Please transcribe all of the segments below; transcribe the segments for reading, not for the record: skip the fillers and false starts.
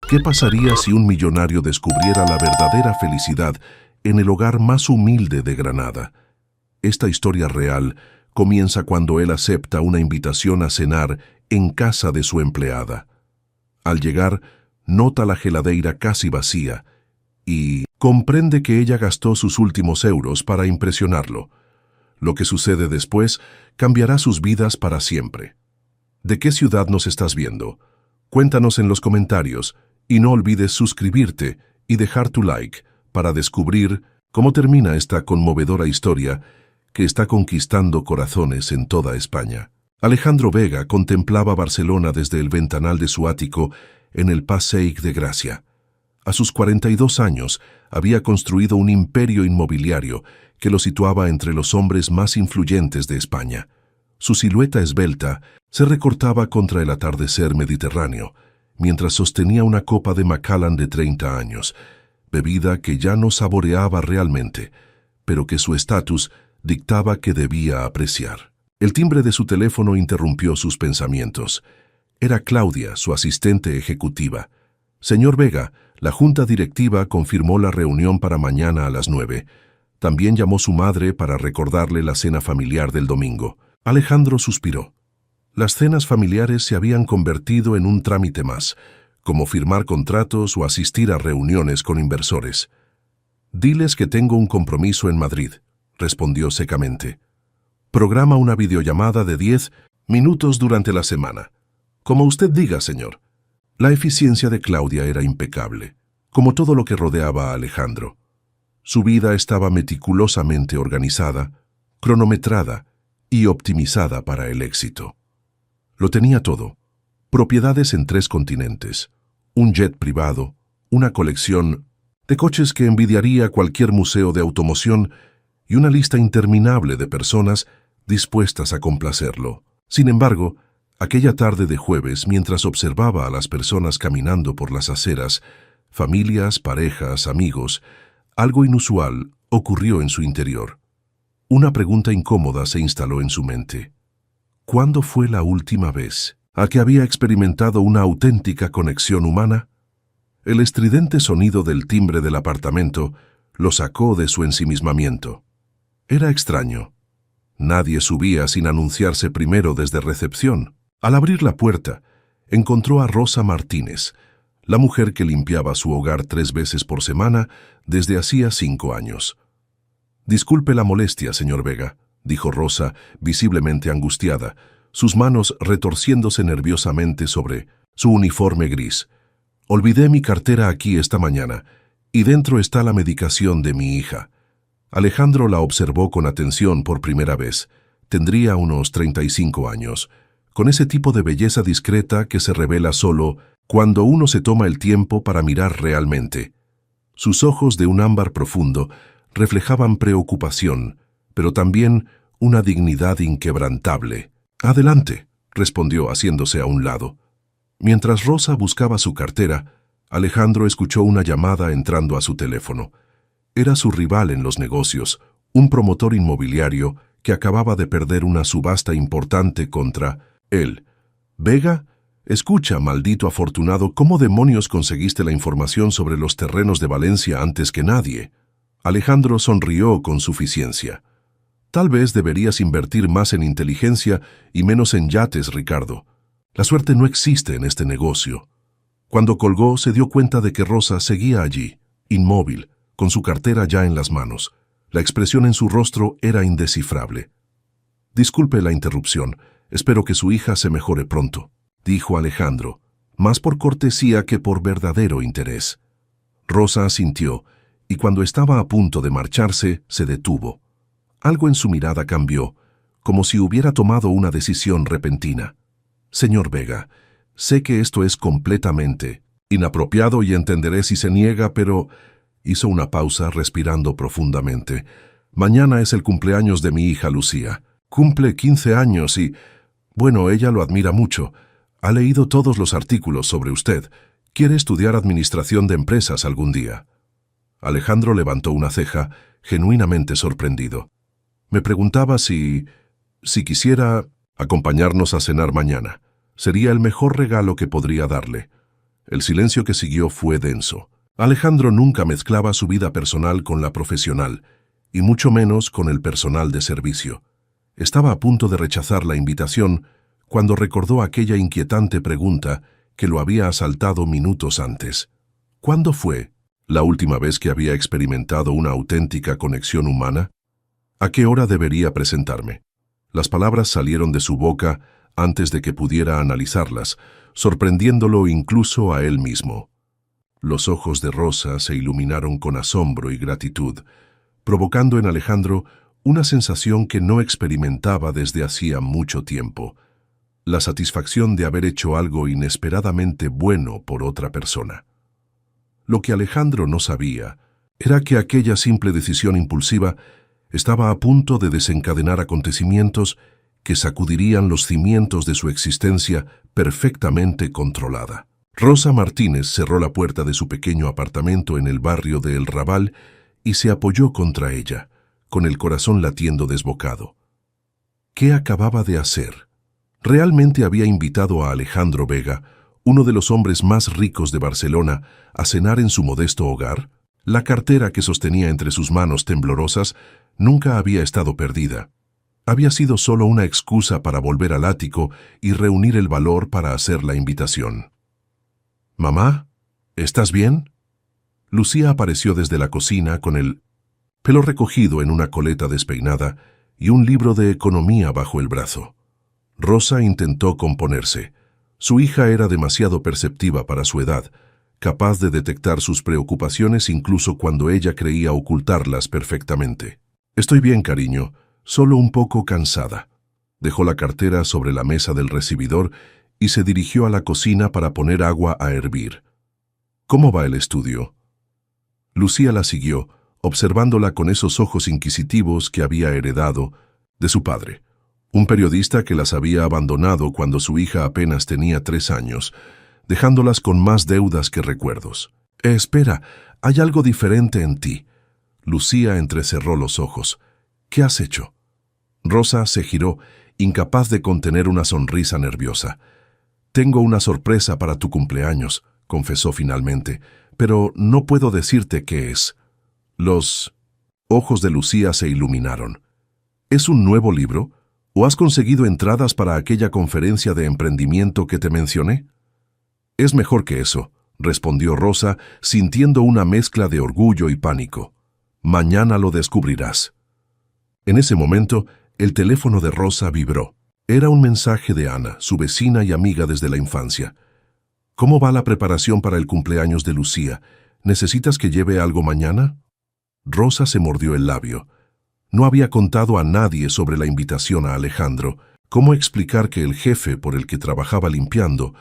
¿Qué pasaría si un millonario descubriera la verdadera felicidad en el hogar más humilde de Granada? Esta historia real comienza cuando él acepta una invitación a cenar en casa de su empleada. Al llegar, nota la geladeira casi vacía y comprende que ella gastó sus últimos euros para impresionarlo. Lo que sucede después cambiará sus vidas para siempre. ¿De qué ciudad nos estás viendo? Cuéntanos en los comentarios y no olvides suscribirte y dejar tu like para descubrir cómo termina esta conmovedora historia que está conquistando corazones en toda España. Alejandro Vega contemplaba Barcelona desde el ventanal de su ático en el Passeig de Gràcia. A sus 42 años había construido un imperio inmobiliario que lo situaba entre los hombres más influyentes de España. Su silueta esbelta se recortaba contra el atardecer mediterráneo, mientras sostenía una copa de Macallan de 30 años, bebida que ya no saboreaba realmente, pero que su estatus dictaba que debía apreciar. El timbre de su teléfono interrumpió sus pensamientos. Era Claudia, su asistente ejecutiva. Señor Vega, la junta directiva confirmó la reunión para mañana a las 9. También llamó su madre para recordarle la cena familiar del domingo. Alejandro suspiró. Las cenas familiares se habían convertido en un trámite más, como firmar contratos o asistir a reuniones con inversores. «Diles que tengo un compromiso en Madrid», respondió secamente. «Programa una videollamada de 10 minutos durante la semana. Como usted diga, señor». La eficiencia de Claudia era impecable, como todo lo que rodeaba a Alejandro. Su vida estaba meticulosamente organizada, cronometrada y optimizada para el éxito. Lo tenía todo: propiedades en 3 continentes, un jet privado, una colección de coches que envidiaría cualquier museo de automoción y una lista interminable de personas dispuestas a complacerlo. Sin embargo, aquella tarde de jueves, mientras observaba a las personas caminando por las aceras, familias, parejas, amigos, algo inusual ocurrió en su interior. Una pregunta incómoda se instaló en su mente. ¿Cuándo fue la última vez a que había experimentado una auténtica conexión humana? El estridente sonido del timbre del apartamento lo sacó de su ensimismamiento. Era extraño. Nadie subía sin anunciarse primero desde recepción. Al abrir la puerta, encontró a Rosa Martínez, la mujer que limpiaba su hogar 3 veces por semana desde hacía 5 años. «Disculpe la molestia, señor Vega», dijo Rosa, visiblemente angustiada, sus manos retorciéndose nerviosamente sobre su uniforme gris. «Olvidé mi cartera aquí esta mañana, y dentro está la medicación de mi hija». Alejandro la observó con atención por primera vez. Tendría unos 35 años, con ese tipo de belleza discreta que se revela solo cuando uno se toma el tiempo para mirar realmente. Sus ojos de un ámbar profundo reflejaban preocupación, pero también una dignidad inquebrantable. «Adelante», respondió haciéndose a un lado. Mientras Rosa buscaba su cartera, Alejandro escuchó una llamada entrando a su teléfono. Era su rival en los negocios, un promotor inmobiliario que acababa de perder una subasta importante contra él. «Vega, escucha, maldito afortunado, ¿cómo demonios conseguiste la información sobre los terrenos de Valencia antes que nadie?» Alejandro sonrió con suficiencia. «Tal vez deberías invertir más en inteligencia y menos en yates, Ricardo. La suerte no existe en este negocio». Cuando colgó, se dio cuenta de que Rosa seguía allí, inmóvil, con su cartera ya en las manos. La expresión en su rostro era indescifrable. «Disculpe la interrupción, espero que su hija se mejore pronto», dijo Alejandro, más por cortesía que por verdadero interés. Rosa asintió, y cuando estaba a punto de marcharse, se detuvo. Algo en su mirada cambió, como si hubiera tomado una decisión repentina. «Señor Vega, sé que esto es completamente inapropiado y entenderé si se niega, pero...» Hizo una pausa, respirando profundamente. «Mañana es el cumpleaños de mi hija Lucía. Cumple 15 años y... Bueno, ella lo admira mucho. Ha leído todos los artículos sobre usted. Quiere estudiar administración de empresas algún día». Alejandro levantó una ceja, genuinamente sorprendido. «Me preguntaba si quisiera acompañarnos a cenar mañana. Sería el mejor regalo que podría darle». El silencio que siguió fue denso. Alejandro nunca mezclaba su vida personal con la profesional, y mucho menos con el personal de servicio. Estaba a punto de rechazar la invitación cuando recordó aquella inquietante pregunta que lo había asaltado minutos antes. ¿Cuándo fue la última vez que había experimentado una auténtica conexión humana? ¿A qué hora debería presentarme? Las palabras salieron de su boca antes de que pudiera analizarlas, sorprendiéndolo incluso a él mismo. Los ojos de Rosa se iluminaron con asombro y gratitud, provocando en Alejandro una sensación que no experimentaba desde hacía mucho tiempo: la satisfacción de haber hecho algo inesperadamente bueno por otra persona. Lo que Alejandro no sabía era que aquella simple decisión impulsiva estaba a punto de desencadenar acontecimientos que sacudirían los cimientos de su existencia perfectamente controlada. Rosa Martínez cerró la puerta de su pequeño apartamento en el barrio de El Raval y se apoyó contra ella, con el corazón latiendo desbocado. ¿Qué acababa de hacer? ¿Realmente había invitado a Alejandro Vega, uno de los hombres más ricos de Barcelona, a cenar en su modesto hogar? La cartera que sostenía entre sus manos temblorosas nunca había estado perdida. Había sido solo una excusa para volver al ático y reunir el valor para hacer la invitación. «Mamá, ¿estás bien?» Lucía apareció desde la cocina con el pelo recogido en una coleta despeinada y un libro de economía bajo el brazo. Rosa intentó componerse. Su hija era demasiado perceptiva para su edad, capaz de detectar sus preocupaciones incluso cuando ella creía ocultarlas perfectamente. «Estoy bien, cariño, solo un poco cansada». Dejó la cartera sobre la mesa del recibidor y se dirigió a la cocina para poner agua a hervir. «¿Cómo va el estudio?» Lucía la siguió, observándola con esos ojos inquisitivos que había heredado de su padre, un periodista que las había abandonado cuando su hija apenas tenía 3 años, dejándolas con más deudas que recuerdos. Espera, hay algo diferente en ti». Lucía entrecerró los ojos. «¿Qué has hecho?» Rosa se giró, incapaz de contener una sonrisa nerviosa. «Tengo una sorpresa para tu cumpleaños», confesó finalmente, «pero no puedo decirte qué es». Los ojos de Lucía se iluminaron. «¿Es un nuevo libro? ¿O has conseguido entradas para aquella conferencia de emprendimiento que te mencioné?» «Es mejor que eso», respondió Rosa, sintiendo una mezcla de orgullo y pánico. «Mañana lo descubrirás». En ese momento, el teléfono de Rosa vibró. Era un mensaje de Ana, su vecina y amiga desde la infancia. «¿Cómo va la preparación para el cumpleaños de Lucía? ¿Necesitas que lleve algo mañana?» Rosa se mordió el labio. No había contado a nadie sobre la invitación a Alejandro. ¿Cómo explicar que el jefe por el que trabajaba limpiando,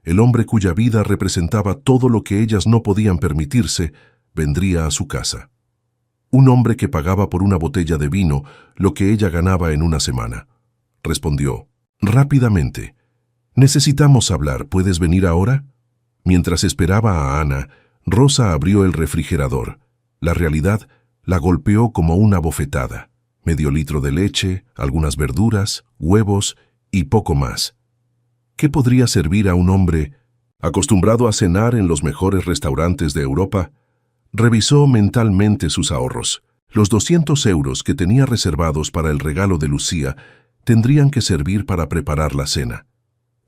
el hombre cuya vida representaba todo lo que ellas no podían permitirse, vendría a su casa? Un hombre que pagaba por una botella de vino lo que ella ganaba en una semana. Respondió rápidamente: «Necesitamos hablar, ¿puedes venir ahora?» Mientras esperaba a Ana, Rosa abrió el refrigerador. La realidad la golpeó como una bofetada. Medio litro de leche, algunas verduras, huevos y poco más. ¿Qué podría servir a un hombre acostumbrado a cenar en los mejores restaurantes de Europa? Revisó mentalmente sus ahorros. Los 200 euros que tenía reservados para el regalo de Lucía tendrían que servir para preparar la cena.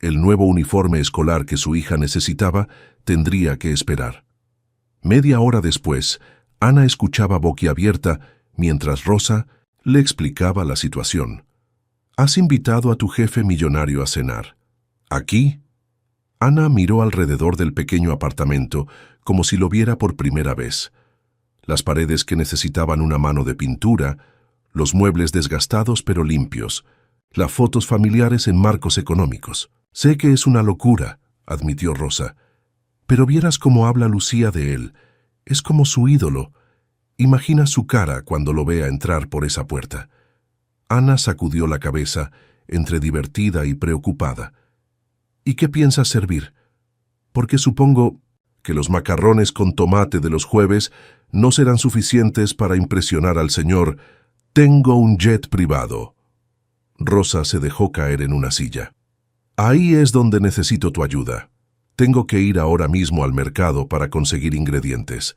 El nuevo uniforme escolar que su hija necesitaba tendría que esperar. Media hora después, Ana escuchaba boquiabierta mientras Rosa le explicaba la situación. «Has invitado a tu jefe millonario a cenar. ¿Aquí?» Ana miró alrededor del pequeño apartamento como si lo viera por primera vez. Las paredes que necesitaban una mano de pintura, los muebles desgastados pero limpios, las fotos familiares en marcos económicos. «Sé que es una locura», admitió Rosa, «pero vieras cómo habla Lucía de él. Es como su ídolo. Imagina su cara cuando lo vea entrar por esa puerta». Ana sacudió la cabeza, entre divertida y preocupada. «¿Y qué piensas servir? Porque supongo que los macarrones con tomate de los jueves no serán suficientes para impresionar al señor. Tengo un jet privado». Rosa se dejó caer en una silla. «Ahí es donde necesito tu ayuda». Tengo que ir ahora mismo al mercado para conseguir ingredientes.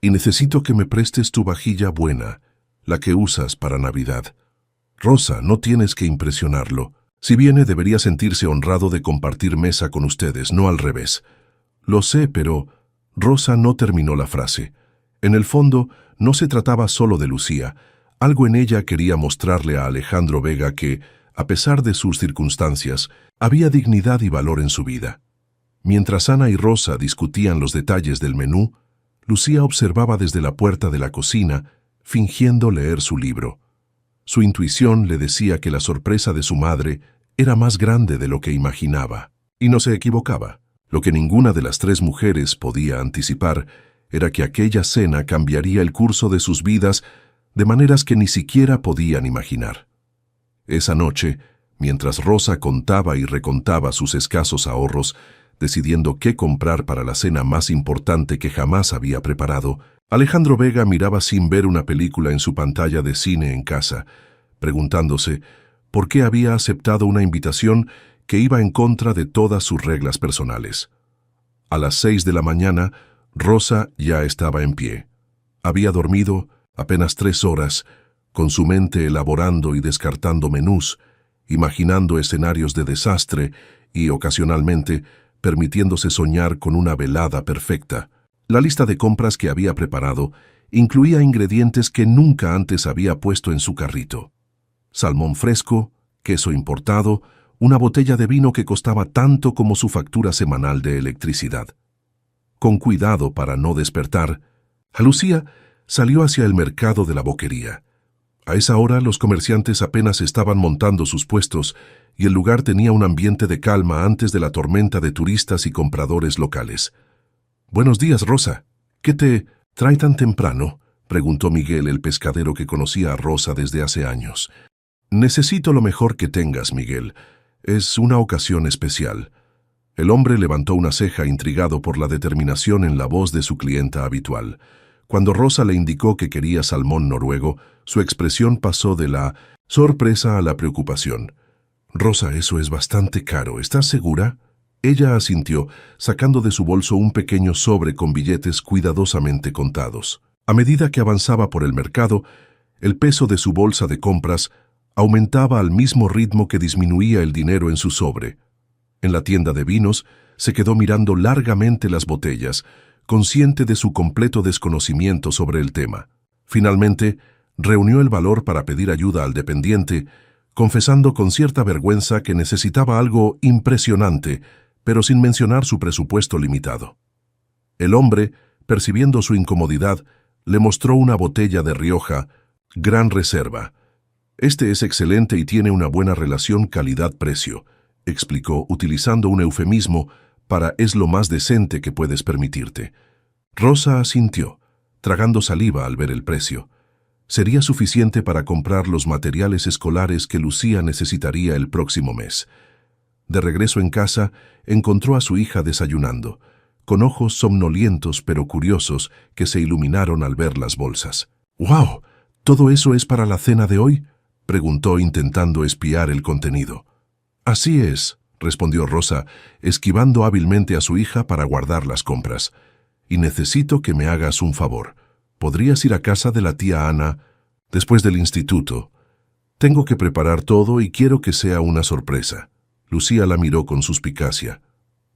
Y necesito que me prestes tu vajilla buena, la que usas para Navidad. Rosa, no tienes que impresionarlo. Si viene, debería sentirse honrado de compartir mesa con ustedes, no al revés. Lo sé, pero... Rosa no terminó la frase. En el fondo, no se trataba solo de Lucía. Algo en ella quería mostrarle a Alejandro Vega que, a pesar de sus circunstancias, había dignidad y valor en su vida. Mientras Ana y Rosa discutían los detalles del menú, Lucía observaba desde la puerta de la cocina, fingiendo leer su libro. Su intuición le decía que la sorpresa de su madre era más grande de lo que imaginaba, y no se equivocaba. Lo que ninguna de las tres mujeres podía anticipar era que aquella cena cambiaría el curso de sus vidas de maneras que ni siquiera podían imaginar. Esa noche, mientras Rosa contaba y recontaba sus escasos ahorros, decidiendo qué comprar para la cena más importante que jamás había preparado, Alejandro Vega miraba sin ver una película en su pantalla de cine en casa, preguntándose por qué había aceptado una invitación que iba en contra de todas sus reglas personales. A las 6 de la mañana, Rosa ya estaba en pie. Había dormido apenas 3 horas, con su mente elaborando y descartando menús, imaginando escenarios de desastre y, ocasionalmente, permitiéndose soñar con una velada perfecta. La lista de compras que había preparado incluía ingredientes que nunca antes había puesto en su carrito. Salmón fresco, queso importado, una botella de vino que costaba tanto como su factura semanal de electricidad. Con cuidado para no despertar, Lucía salió hacia el mercado de la Boquería. A esa hora los comerciantes apenas estaban montando sus puestos y el lugar tenía un ambiente de calma antes de la tormenta de turistas y compradores locales. «Buenos días, Rosa. ¿Qué te trae tan temprano?», preguntó Miguel, el pescadero que conocía a Rosa desde hace años. «Necesito lo mejor que tengas, Miguel. Es una ocasión especial». El hombre levantó una ceja intrigado por la determinación en la voz de su clienta habitual. Cuando Rosa le indicó que quería salmón noruego, su expresión pasó de la sorpresa a la preocupación. «Rosa, eso es bastante caro. ¿Estás segura?». Ella asintió, sacando de su bolso un pequeño sobre con billetes cuidadosamente contados. A medida que avanzaba por el mercado, el peso de su bolsa de compras aumentaba al mismo ritmo que disminuía el dinero en su sobre. En la tienda de vinos, se quedó mirando largamente las botellas, consciente de su completo desconocimiento sobre el tema. Finalmente, reunió el valor para pedir ayuda al dependiente, confesando con cierta vergüenza que necesitaba algo impresionante, pero sin mencionar su presupuesto limitado. El hombre, percibiendo su incomodidad, le mostró una botella de Rioja, Gran Reserva. «Este es excelente y tiene una buena relación calidad-precio», explicó, utilizando un eufemismo para «es lo más decente que puedes permitirte». Rosa asintió, tragando saliva al ver el precio. Sería suficiente para comprar los materiales escolares que Lucía necesitaría el próximo mes. De regreso en casa, encontró a su hija desayunando, con ojos somnolientos pero curiosos que se iluminaron al ver las bolsas. «¡Wow! ¿Todo eso es para la cena de hoy?», preguntó intentando espiar el contenido. «Así es», respondió Rosa, esquivando hábilmente a su hija para guardar las compras. «Y necesito que me hagas un favor. ¿Podrías ir a casa de la tía Ana después del instituto? Tengo que preparar todo y quiero que sea una sorpresa». Lucía la miró con suspicacia.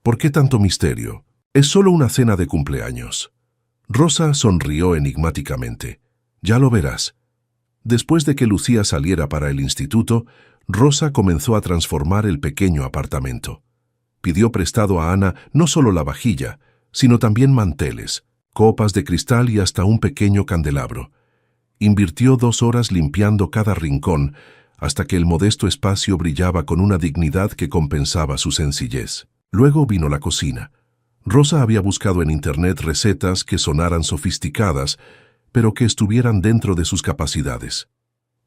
«¿Por qué tanto misterio? Es solo una cena de cumpleaños». Rosa sonrió enigmáticamente. «Ya lo verás». Después de que Lucía saliera para el instituto, Rosa comenzó a transformar el pequeño apartamento. Pidió prestado a Ana no solo la vajilla, sino también manteles, copas de cristal y hasta un pequeño candelabro. Invirtió 2 horas limpiando cada rincón, hasta que el modesto espacio brillaba con una dignidad que compensaba su sencillez. Luego vino la cocina. Rosa había buscado en internet recetas que sonaran sofisticadas, pero que estuvieran dentro de sus capacidades.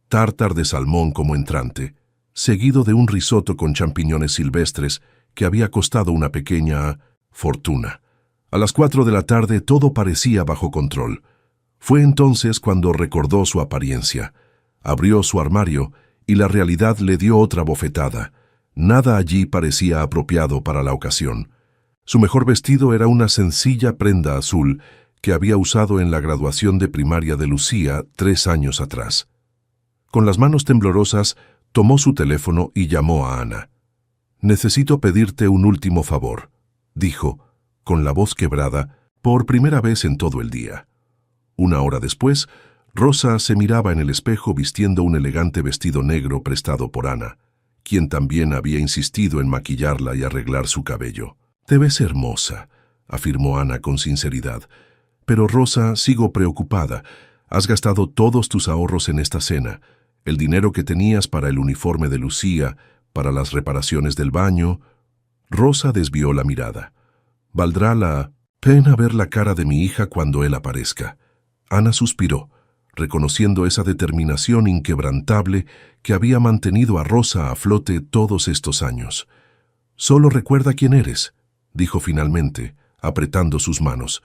Tártar de salmón como entrante, seguido de un risotto con champiñones silvestres que había costado una pequeña fortuna. A las 4 de la tarde todo parecía bajo control. Fue entonces cuando recordó su apariencia. Abrió su armario y la realidad le dio otra bofetada. Nada allí parecía apropiado para la ocasión. Su mejor vestido era una sencilla prenda azul que había usado en la graduación de primaria de Lucía 3 años atrás. Con las manos temblorosas, tomó su teléfono y llamó a Ana. «Necesito pedirte un último favor», dijo, con la voz quebrada, por primera vez en todo el día. 1 hora después, Rosa se miraba en el espejo vistiendo un elegante vestido negro prestado por Ana, quien también había insistido en maquillarla y arreglar su cabello. «Te ves hermosa», afirmó Ana con sinceridad. «Pero Rosa, sigo preocupada. Has gastado todos tus ahorros en esta cena, el dinero que tenías para el uniforme de Lucía, para las reparaciones del baño». Rosa desvió la mirada. «Valdrá la pena ver la cara de mi hija cuando él aparezca». Ana suspiró, reconociendo esa determinación inquebrantable que había mantenido a Rosa a flote todos estos años. «Solo recuerda quién eres», dijo finalmente, apretando sus manos.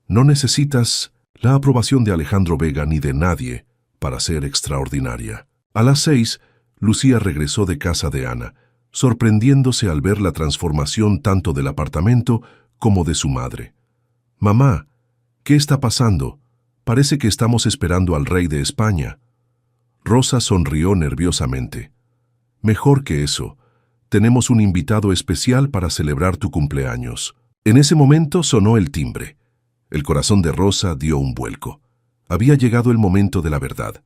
«No necesitas la aprobación de Alejandro Vega ni de nadie para ser extraordinaria». A las 6, Lucía regresó de casa de Ana, sorprendiéndose al ver la transformación tanto del apartamento como de su madre. «Mamá, ¿qué está pasando? Parece que estamos esperando al rey de España». Rosa sonrió nerviosamente. «Mejor que eso. Tenemos un invitado especial para celebrar tu cumpleaños». En ese momento sonó el timbre. El corazón de Rosa dio un vuelco. Había llegado el momento de la verdad.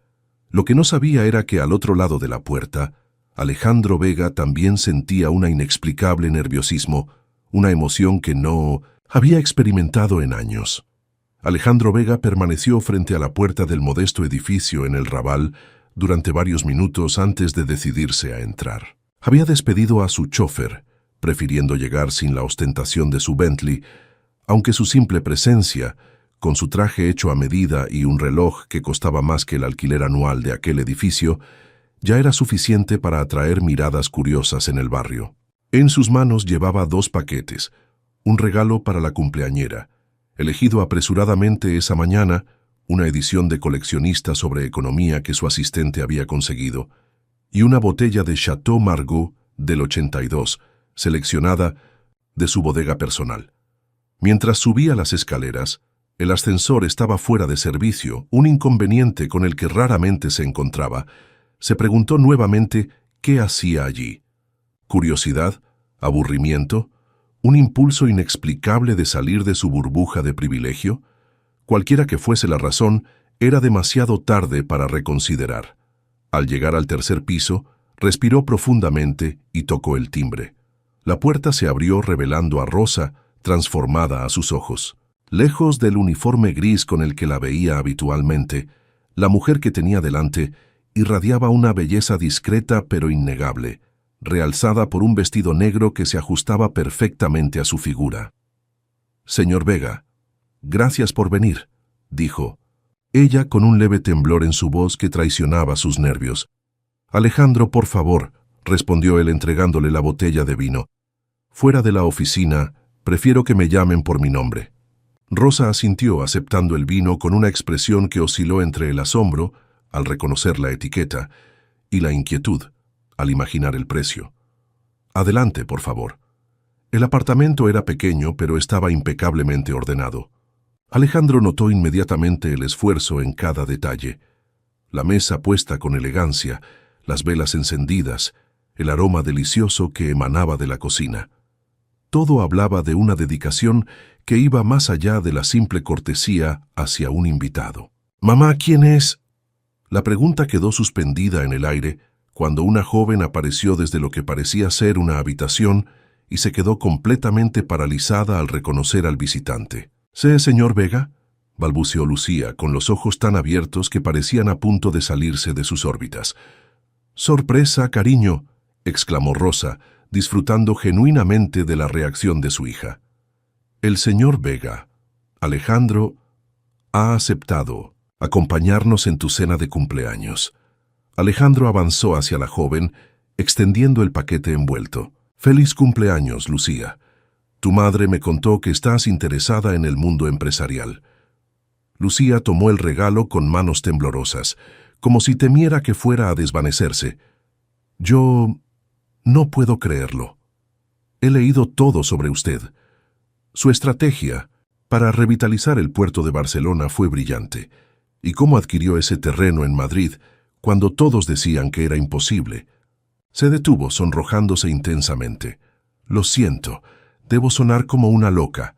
Lo que no sabía era que al otro lado de la puerta, Alejandro Vega también sentía un inexplicable nerviosismo, una emoción que no había experimentado en años. Alejandro Vega permaneció frente a la puerta del modesto edificio en el Raval durante varios minutos antes de decidirse a entrar. Había despedido a su chofer, prefiriendo llegar sin la ostentación de su Bentley, aunque su simple presencia, con su traje hecho a medida y un reloj que costaba más que el alquiler anual de aquel edificio, ya era suficiente para atraer miradas curiosas en el barrio. En sus manos llevaba 2 paquetes, un regalo para la cumpleañera, elegido apresuradamente esa mañana, una edición de coleccionista sobre economía que su asistente había conseguido, y una botella de Chateau Margaux del 82, seleccionada de su bodega personal. Mientras subía las escaleras, el ascensor estaba fuera de servicio, un inconveniente con el que raramente se encontraba. Se preguntó nuevamente qué hacía allí. ¿Curiosidad? ¿Aburrimiento? ¿Un impulso inexplicable de salir de su burbuja de privilegio? Cualquiera que fuese la razón, era demasiado tarde para reconsiderar. Al llegar al 3er piso, respiró profundamente y tocó el timbre. La puerta se abrió revelando a Rosa, transformada a sus ojos. Lejos del uniforme gris con el que la veía habitualmente, la mujer que tenía delante irradiaba una belleza discreta pero innegable, realzada por un vestido negro que se ajustaba perfectamente a su figura. «Señor Vega, gracias por venir», dijo, ella con un leve temblor en su voz que traicionaba sus nervios. «Alejandro, por favor», respondió él entregándole la botella de vino. «Fuera de la oficina, prefiero que me llamen por mi nombre». Rosa asintió aceptando el vino con una expresión que osciló entre el asombro, al reconocer la etiqueta, y la inquietud, al imaginar el precio. «Adelante, por favor». El apartamento era pequeño, pero estaba impecablemente ordenado. Alejandro notó inmediatamente el esfuerzo en cada detalle. La mesa puesta con elegancia, las velas encendidas, el aroma delicioso que emanaba de la cocina. Todo hablaba de una dedicación que iba más allá de la simple cortesía hacia un invitado. «Mamá, ¿quién es?». La pregunta quedó suspendida en el aire cuando una joven apareció desde lo que parecía ser una habitación y se quedó completamente paralizada al reconocer al visitante. «¿Sé, señor Vega?», balbuceó Lucía, con los ojos tan abiertos que parecían a punto de salirse de sus órbitas. «¡Sorpresa, cariño!», exclamó Rosa, disfrutando genuinamente de la reacción de su hija. «El señor Vega, Alejandro, ha aceptado acompañarnos en tu cena de cumpleaños». Alejandro avanzó hacia la joven, extendiendo el paquete envuelto. «Feliz cumpleaños, Lucía. Tu madre me contó que estás interesada en el mundo empresarial». Lucía tomó el regalo con manos temblorosas, como si temiera que fuera a desvanecerse. «Yo no puedo creerlo. He leído todo sobre usted. Su estrategia para revitalizar el puerto de Barcelona fue brillante, y cómo adquirió ese terreno en Madrid cuando todos decían que era imposible. Se detuvo sonrojándose intensamente. «Lo siento, debo sonar como una loca».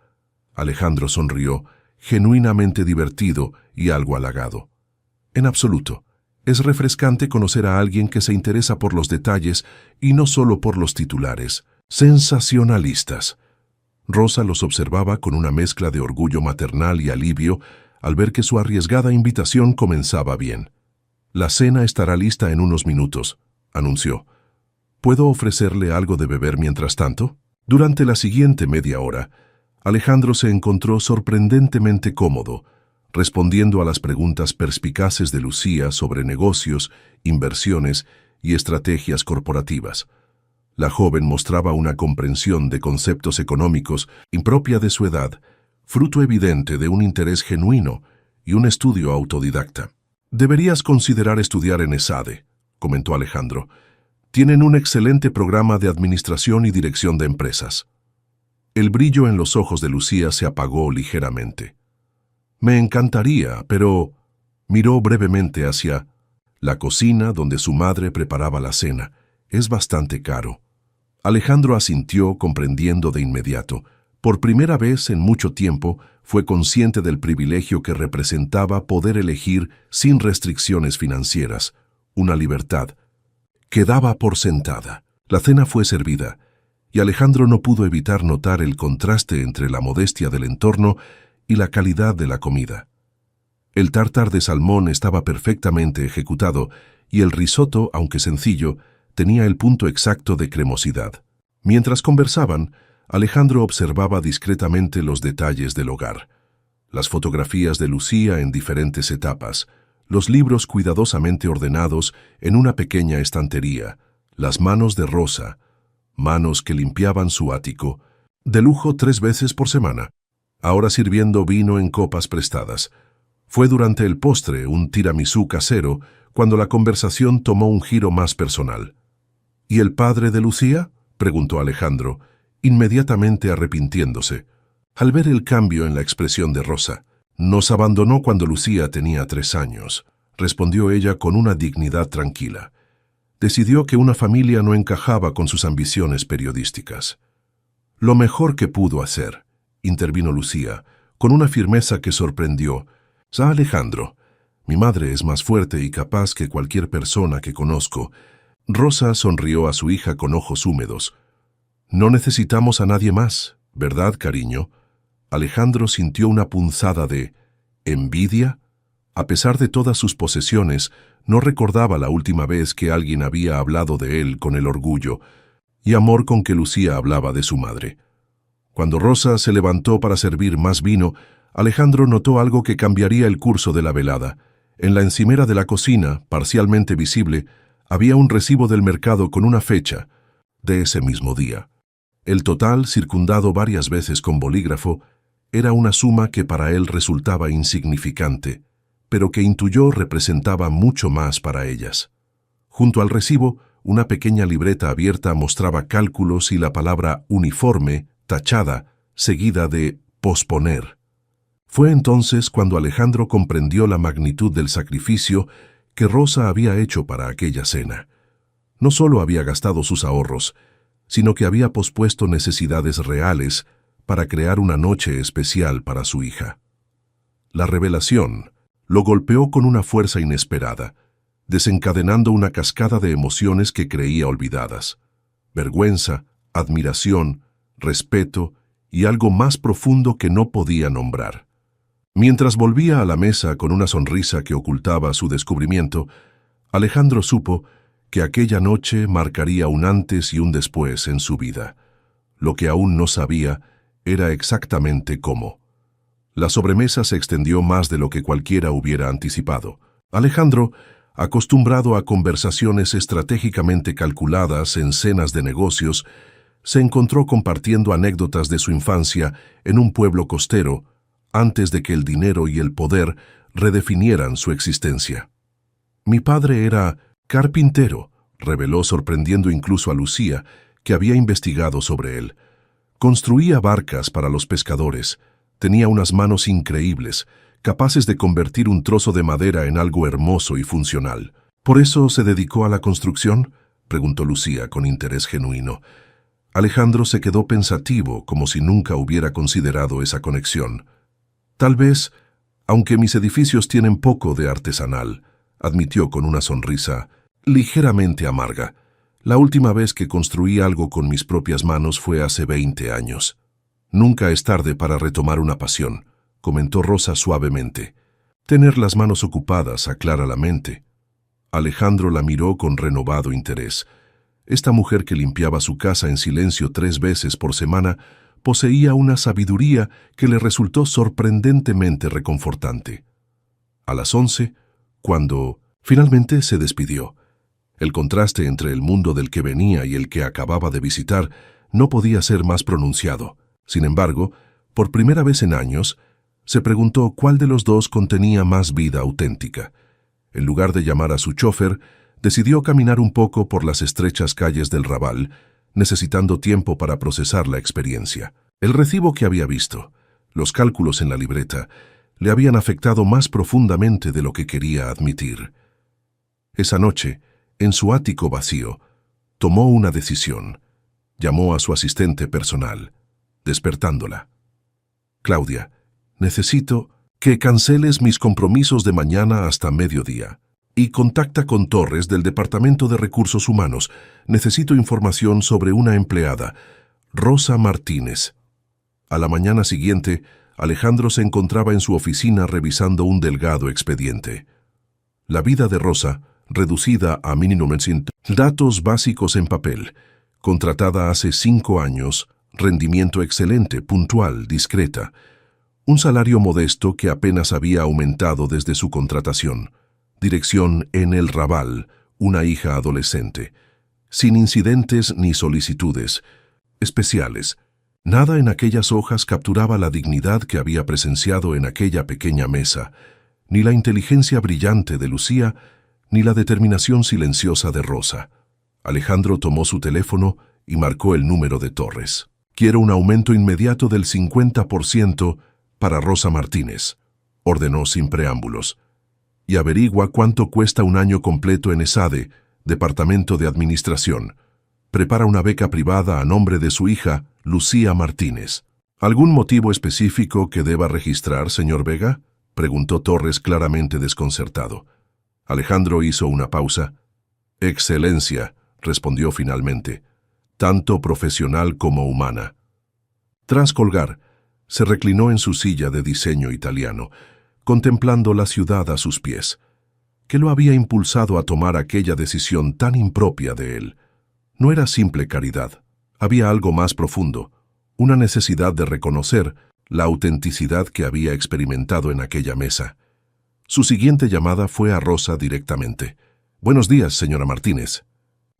Alejandro sonrió, genuinamente divertido y algo halagado. «En absoluto. Es refrescante conocer a alguien que se interesa por los detalles y no solo por los titulares. Sensacionalistas». Rosa los observaba con una mezcla de orgullo maternal y alivio al ver que su arriesgada invitación comenzaba bien. «La cena estará lista en unos minutos», anunció. «¿Puedo ofrecerle algo de beber mientras tanto?» Durante la siguiente media hora, Alejandro se encontró sorprendentemente cómodo, respondiendo a las preguntas perspicaces de Lucía sobre negocios, inversiones y estrategias corporativas. La joven mostraba una comprensión de conceptos económicos impropia de su edad, fruto evidente de un interés genuino y un estudio autodidacta. «Deberías considerar estudiar en ESADE», comentó Alejandro. «Tienen un excelente programa de administración y dirección de empresas». El brillo en los ojos de Lucía se apagó ligeramente. «Me encantaría, pero...» Miró brevemente hacia la cocina donde su madre preparaba la cena. «Es bastante caro». Alejandro asintió, comprendiendo de inmediato. Por primera vez en mucho tiempo fue consciente del privilegio que representaba poder elegir sin restricciones financieras, una libertad que daba por sentada. La cena fue servida, y Alejandro no pudo evitar notar el contraste entre la modestia del entorno y la calidad de la comida. El tártar de salmón estaba perfectamente ejecutado, y el risotto, aunque sencillo, tenía el punto exacto de cremosidad. Mientras conversaban, Alejandro observaba discretamente los detalles del hogar. Las fotografías de Lucía en diferentes etapas, los libros cuidadosamente ordenados en una pequeña estantería, las manos de Rosa, manos que limpiaban su ático, de lujo 3 veces por semana, ahora sirviendo vino en copas prestadas. Fue durante el postre, un tiramisú casero, cuando la conversación tomó un giro más personal. «¿Y el padre de Lucía?», preguntó Alejandro, inmediatamente arrepintiéndose, al ver el cambio en la expresión de Rosa. «Nos abandonó cuando Lucía tenía 3 años», respondió ella con una dignidad tranquila. «Decidió que una familia no encajaba con sus ambiciones periodísticas». «Lo mejor que pudo hacer», intervino Lucía, con una firmeza que sorprendió. «¿Sa Alejandro? Mi madre es más fuerte y capaz que cualquier persona que conozco». Rosa sonrió a su hija con ojos húmedos. «No necesitamos a nadie más, ¿verdad, cariño?». Alejandro sintió una punzada de envidia. A pesar de todas sus posesiones, no recordaba la última vez que alguien había hablado de él con el orgullo y amor con que Lucía hablaba de su madre. Cuando Rosa se levantó para servir más vino, Alejandro notó algo que cambiaría el curso de la velada. En la encimera de la cocina, parcialmente visible, había un recibo del mercado con una fecha, de ese mismo día. El total, circundado varias veces con bolígrafo, era una suma que para él resultaba insignificante, pero que intuyó representaba mucho más para ellas. Junto al recibo, una pequeña libreta abierta mostraba cálculos y la palabra uniforme, tachada, seguida de posponer. Fue entonces cuando Alejandro comprendió la magnitud del sacrificio que Rosa había hecho para aquella cena. No solo había gastado sus ahorros, sino que había pospuesto necesidades reales para crear una noche especial para su hija. La revelación lo golpeó con una fuerza inesperada, desencadenando una cascada de emociones que creía olvidadas. Vergüenza, admiración, respeto y algo más profundo que no podía nombrar. Mientras volvía a la mesa con una sonrisa que ocultaba su descubrimiento, Alejandro supo que aquella noche marcaría un antes y un después en su vida. Lo que aún no sabía era exactamente cómo. La sobremesa se extendió más de lo que cualquiera hubiera anticipado. Alejandro, acostumbrado a conversaciones estratégicamente calculadas en cenas de negocios, se encontró compartiendo anécdotas de su infancia en un pueblo costero, antes de que el dinero y el poder redefinieran su existencia. «Mi padre era carpintero», reveló sorprendiendo incluso a Lucía, que había investigado sobre él. Construía barcas para los pescadores. Tenía unas manos increíbles, capaces de convertir un trozo de madera en algo hermoso y funcional. ¿Por eso se dedicó a la construcción?, preguntó Lucía con interés genuino. Alejandro se quedó pensativo, como si nunca hubiera considerado esa conexión. Tal vez, aunque mis edificios tienen poco de artesanal, admitió con una sonrisa ligeramente amarga. La última vez que construí algo con mis propias manos fue hace 20 años. Nunca es tarde para retomar una pasión, comentó Rosa suavemente. Tener las manos ocupadas aclara la mente. Alejandro la miró con renovado interés. Esta mujer que limpiaba su casa en silencio 3 veces por semana poseía una sabiduría que le resultó sorprendentemente reconfortante. A las 11, cuando finalmente se despidió, el contraste entre el mundo del que venía y el que acababa de visitar no podía ser más pronunciado. Sin embargo, por primera vez en años, se preguntó cuál de los dos contenía más vida auténtica. En lugar de llamar a su chofer, decidió caminar un poco por las estrechas calles del Raval, necesitando tiempo para procesar la experiencia. El recibo que había visto, los cálculos en la libreta, le habían afectado más profundamente de lo que quería admitir. Esa noche, en su ático vacío, tomó una decisión. Llamó a su asistente personal, despertándola. «Claudia, necesito que canceles mis compromisos de mañana hasta mediodía y contacta con Torres del Departamento de Recursos Humanos. Necesito información sobre una empleada, Rosa Martínez». A la mañana siguiente, Alejandro se encontraba en su oficina revisando un delgado expediente. La vida de Rosa, reducida a mínimos datos básicos en papel, contratada hace 5 años, rendimiento excelente, puntual, discreta, un salario modesto que apenas había aumentado desde su contratación, dirección en el Raval, una hija adolescente, sin incidentes ni solicitudes especiales. Nada en aquellas hojas capturaba la dignidad que había presenciado en aquella pequeña mesa, ni la inteligencia brillante de Lucía, ni la determinación silenciosa de Rosa. Alejandro tomó su teléfono y marcó el número de Torres. «Quiero un aumento inmediato del 50% para Rosa Martínez», ordenó sin preámbulos. «Y averigua cuánto cuesta un año completo en ESADE, Departamento de Administración. Prepara una beca privada a nombre de su hija, Lucía Martínez». «¿Algún motivo específico que deba registrar, señor Vega?», preguntó Torres claramente desconcertado. Alejandro hizo una pausa. «Excelencia», respondió finalmente, «tanto profesional como humana». Tras colgar, se reclinó en su silla de diseño italiano, contemplando la ciudad a sus pies. ¿Qué lo había impulsado a tomar aquella decisión tan impropia de él? No era simple caridad. Había algo más profundo, una necesidad de reconocer la autenticidad que había experimentado en aquella mesa. Su siguiente llamada fue a Rosa directamente. «Buenos días, señora Martínez.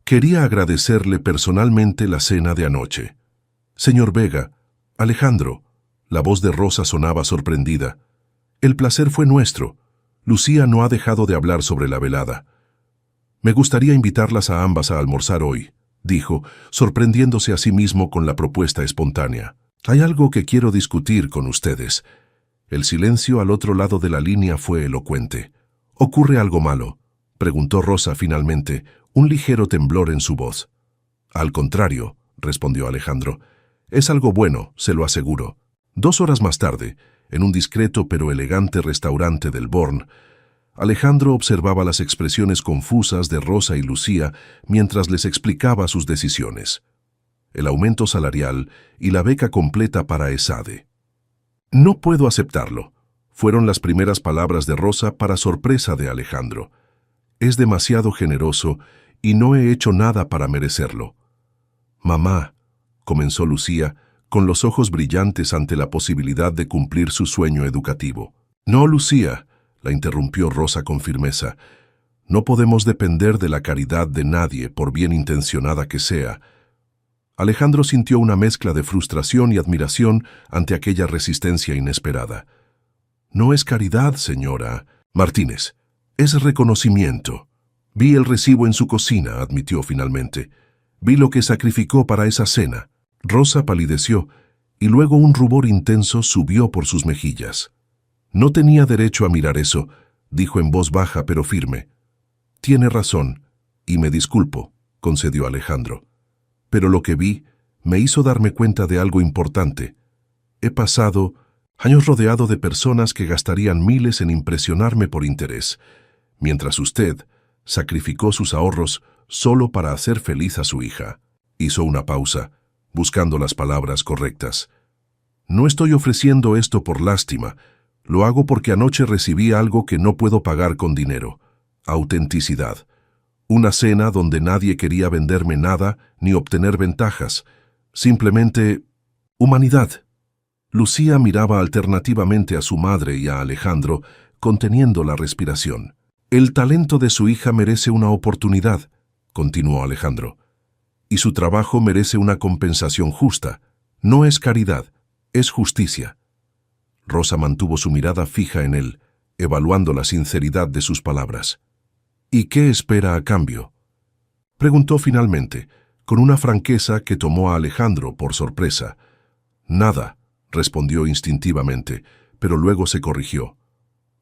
Quería agradecerle personalmente la cena de anoche». «Señor Vega, Alejandro», la voz de Rosa sonaba sorprendida. «El placer fue nuestro. Lucía no ha dejado de hablar sobre la velada. Me gustaría invitarlas a ambas a almorzar hoy», dijo, sorprendiéndose a sí mismo con la propuesta espontánea. «Hay algo que quiero discutir con ustedes». El silencio al otro lado de la línea fue elocuente. «¿Ocurre algo malo?», preguntó Rosa finalmente, un ligero temblor en su voz. «Al contrario», respondió Alejandro. «Es algo bueno, se lo aseguro». 2 horas más tarde, en un discreto pero elegante restaurante del Born, Alejandro observaba las expresiones confusas de Rosa y Lucía mientras les explicaba sus decisiones. El aumento salarial y la beca completa para ESADE. «No puedo aceptarlo», fueron las primeras palabras de Rosa para sorpresa de Alejandro. «Es demasiado generoso y no he hecho nada para merecerlo». «Mamá», comenzó Lucía, con los ojos brillantes ante la posibilidad de cumplir su sueño educativo. «No, Lucía», la interrumpió Rosa con firmeza. «No podemos depender de la caridad de nadie, por bien intencionada que sea». Alejandro sintió una mezcla de frustración y admiración ante aquella resistencia inesperada. «No es caridad, señora Martínez, es reconocimiento. Vi el recibo en su cocina», admitió finalmente. «Vi lo que sacrificó para esa cena». Rosa palideció y luego un rubor intenso subió por sus mejillas. No tenía derecho a mirar eso, dijo en voz baja pero firme. Tiene razón, y me disculpo, concedió Alejandro. Pero lo que vi me hizo darme cuenta de algo importante. He pasado años rodeado de personas que gastarían miles en impresionarme por interés, mientras usted sacrificó sus ahorros solo para hacer feliz a su hija. Hizo una pausa, buscando las palabras correctas. No estoy ofreciendo esto por lástima, lo hago porque anoche recibí algo que no puedo pagar con dinero: autenticidad. Una cena donde nadie quería venderme nada ni obtener ventajas, simplemente humanidad. Lucía miraba alternativamente a su madre y a Alejandro, conteniendo la respiración. El talento de su hija merece una oportunidad, continuó Alejandro, y su trabajo merece una compensación justa. No es caridad, es justicia. Rosa mantuvo su mirada fija en él, evaluando la sinceridad de sus palabras. ¿Y qué espera a cambio?, preguntó finalmente, con una franqueza que tomó a Alejandro por sorpresa. Nada, respondió instintivamente, pero luego se corrigió.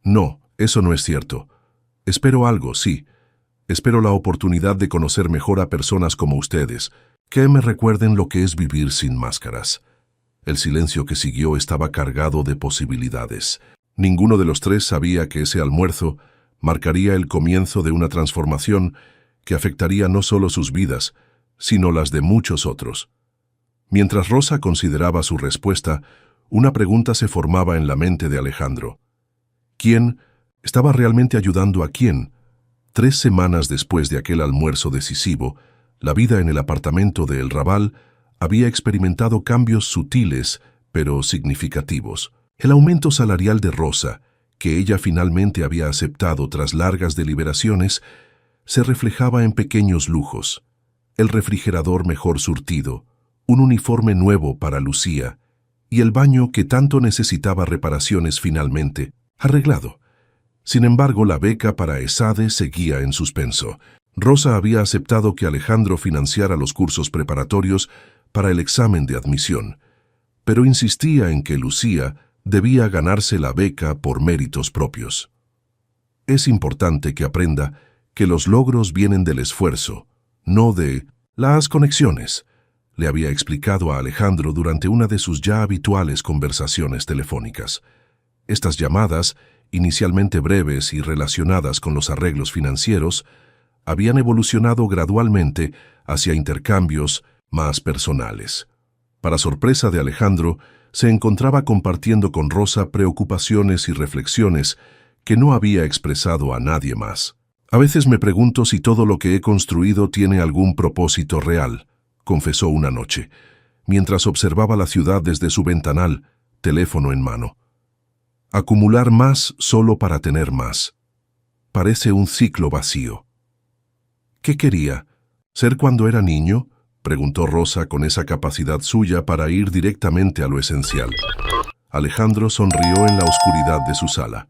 No, eso no es cierto. Espero algo, sí. Espero la oportunidad de conocer mejor a personas como ustedes, que me recuerden lo que es vivir sin máscaras. El silencio que siguió estaba cargado de posibilidades. Ninguno de los tres sabía que ese almuerzo marcaría el comienzo de una transformación que afectaría no solo sus vidas, sino las de muchos otros. Mientras Rosa consideraba su respuesta, una pregunta se formaba en la mente de Alejandro. ¿Quién estaba realmente ayudando a quién? 3 semanas después de aquel almuerzo decisivo, la vida en el apartamento de El Raval había experimentado cambios sutiles, pero significativos. El aumento salarial de Rosa, que ella finalmente había aceptado tras largas deliberaciones, se reflejaba en pequeños lujos: el refrigerador mejor surtido, un uniforme nuevo para Lucía, y el baño que tanto necesitaba reparaciones finalmente arreglado. Sin embargo, la beca para ESADE seguía en suspenso. Rosa había aceptado que Alejandro financiara los cursos preparatorios para el examen de admisión, pero insistía en que Lucía debía ganarse la beca por méritos propios. Es importante que aprenda que los logros vienen del esfuerzo, no de las conexiones, le había explicado a Alejandro durante una de sus ya habituales conversaciones telefónicas. Estas llamadas, inicialmente breves y relacionadas con los arreglos financieros, habían evolucionado gradualmente hacia intercambios más personales. Para sorpresa de Alejandro, se encontraba compartiendo con Rosa preocupaciones y reflexiones que no había expresado a nadie más. A veces me pregunto si todo lo que he construido tiene algún propósito real, confesó una noche, mientras observaba la ciudad desde su ventanal, teléfono en mano. Acumular más solo para tener más. Parece un ciclo vacío. ¿Qué quería? ¿Ser cuando era niño?, preguntó Rosa con esa capacidad suya para ir directamente a lo esencial. Alejandro sonrió en la oscuridad de su sala.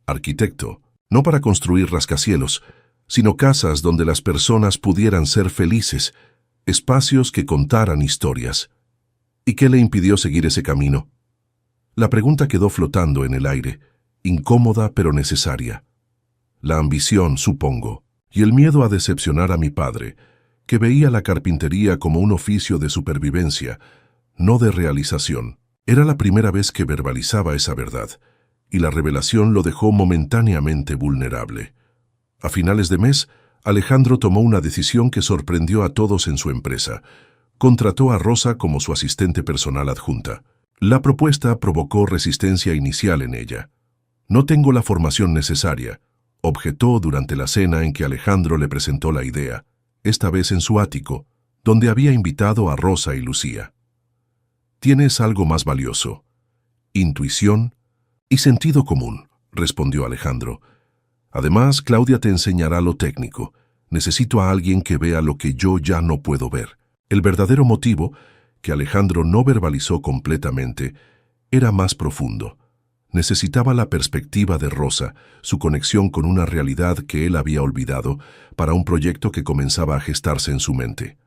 Arquitecto, no para construir rascacielos, sino casas donde las personas pudieran ser felices, espacios que contaran historias. ¿Y qué le impidió seguir ese camino? La pregunta quedó flotando en el aire, incómoda pero necesaria. La ambición, supongo, y el miedo a decepcionar a mi padre, que veía la carpintería como un oficio de supervivencia, no de realización. Era la primera vez que verbalizaba esa verdad, y la revelación lo dejó momentáneamente vulnerable. A finales de mes, Alejandro tomó una decisión que sorprendió a todos en su empresa. Contrató a Rosa como su asistente personal adjunta. La propuesta provocó resistencia inicial en ella. No tengo la formación necesaria, objetó durante la cena en que Alejandro le presentó la idea, esta vez en su ático, donde había invitado a Rosa y Lucía. Tienes algo más valioso: intuición y sentido común, respondió Alejandro. Además, Claudia te enseñará lo técnico. Necesito a alguien que vea lo que yo ya no puedo ver. El verdadero motivo, que Alejandro no verbalizó completamente, era más profundo. Necesitaba la perspectiva de Rosa, su conexión con una realidad que él había olvidado, para un proyecto que comenzaba a gestarse en su mente.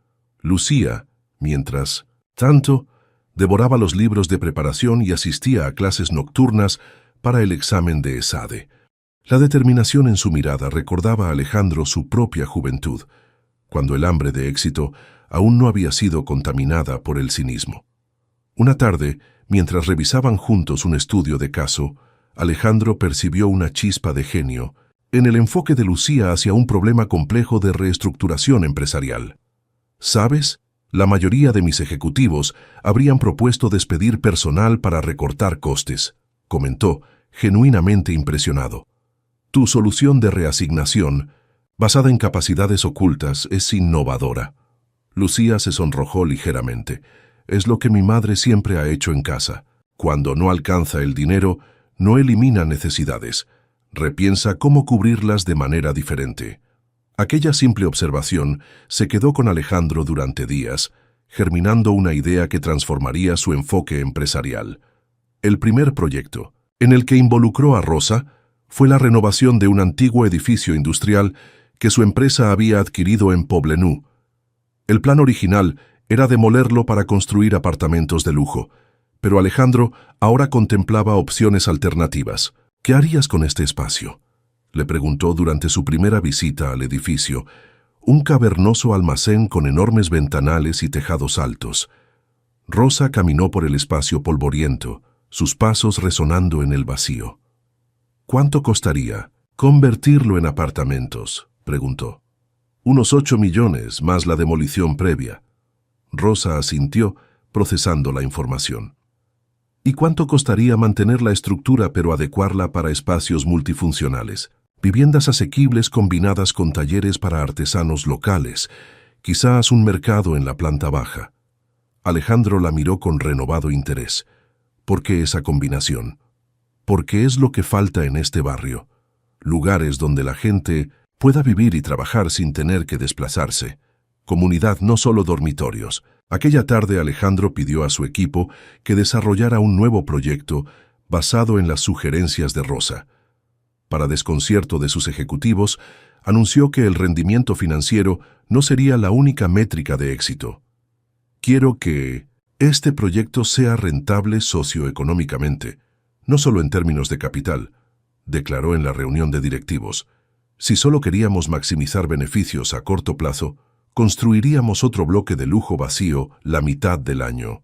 Lucía, mientras Tanto, devoraba los libros de preparación y asistía a clases nocturnas para el examen de ESADE. La determinación en su mirada recordaba a Alejandro su propia juventud, cuando el hambre de éxito aún no había sido contaminada por el cinismo. Una tarde, mientras revisaban juntos un estudio de caso, Alejandro percibió una chispa de genio en el enfoque de Lucía hacia un problema complejo de reestructuración empresarial. ¿Sabes? La mayoría de mis ejecutivos habrían propuesto despedir personal para recortar costes, comentó, genuinamente impresionado. Tu solución de reasignación, basada en capacidades ocultas, es innovadora. Lucía se sonrojó ligeramente. Es lo que mi madre siempre ha hecho en casa. Cuando no alcanza el dinero, no elimina necesidades. Repiensa cómo cubrirlas de manera diferente. Aquella simple observación se quedó con Alejandro durante días, germinando una idea que transformaría su enfoque empresarial. El primer proyecto, en el que involucró a Rosa, fue la renovación de un antiguo edificio industrial que su empresa había adquirido en Poblenou. El plan original era demolerlo para construir apartamentos de lujo, pero Alejandro ahora contemplaba opciones alternativas. ¿Qué harías con este espacio?, le preguntó durante su primera visita al edificio, un cavernoso almacén con enormes ventanales y tejados altos. Rosa caminó por el espacio polvoriento, sus pasos resonando en el vacío. ¿Cuánto costaría convertirlo en apartamentos?, preguntó. Unos 8 millones, más la demolición previa. Rosa asintió, procesando la información. ¿Y cuánto costaría mantener la estructura pero adecuarla para espacios multifuncionales? Viviendas asequibles combinadas con talleres para artesanos locales, quizás un mercado en la planta baja. Alejandro la miró con renovado interés. ¿Por qué esa combinación? Porque es lo que falta en este barrio. Lugares donde la gente pueda vivir y trabajar sin tener que desplazarse. Comunidad, no solo dormitorios. Aquella tarde Alejandro pidió a su equipo que desarrollara un nuevo proyecto basado en las sugerencias de Rosa. Para desconcierto de sus ejecutivos, anunció que el rendimiento financiero no sería la única métrica de éxito. Quiero que este proyecto sea rentable socioeconómicamente, no solo en términos de capital, declaró en la reunión de directivos. Si solo queríamos maximizar beneficios a corto plazo, construiríamos otro bloque de lujo vacío la mitad del año.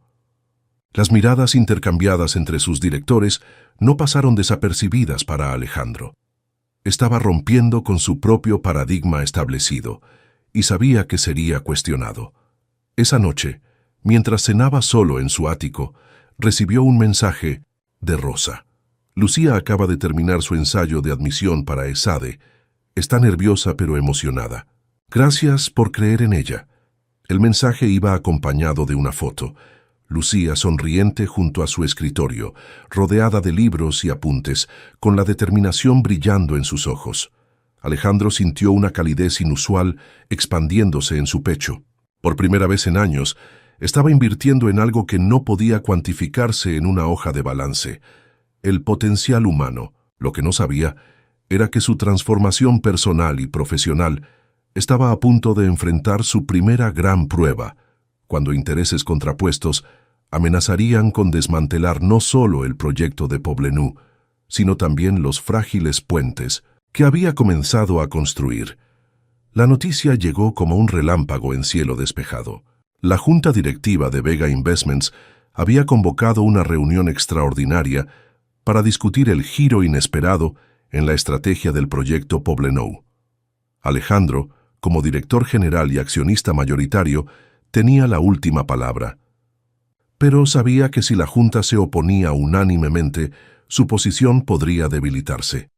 Las miradas intercambiadas entre sus directores no pasaron desapercibidas para Alejandro. Estaba rompiendo con su propio paradigma establecido y sabía que sería cuestionado. Esa noche, mientras cenaba solo en su ático, recibió un mensaje de Rosa. Lucía acaba de terminar su ensayo de admisión para ESADE. Está nerviosa pero emocionada. Gracias por creer en ella. El mensaje iba acompañado de una foto. Lucía sonriente junto a su escritorio, rodeada de libros y apuntes, con la determinación brillando en sus ojos. Alejandro sintió una calidez inusual expandiéndose en su pecho. Por primera vez en años, estaba invirtiendo en algo que no podía cuantificarse en una hoja de balance. El potencial humano. Lo que no sabía era que su transformación personal y profesional estaba a punto de enfrentar su primera gran prueba, cuando intereses contrapuestos amenazarían con desmantelar no solo el proyecto de Poblenou, sino también los frágiles puentes que había comenzado a construir. La noticia llegó como un relámpago en cielo despejado. La junta directiva de Vega Investments había convocado una reunión extraordinaria para discutir el giro inesperado en la estrategia del proyecto Poblenou. Alejandro, como director general y accionista mayoritario, tenía la última palabra. Pero sabía que si la Junta se oponía unánimemente, su posición podría debilitarse.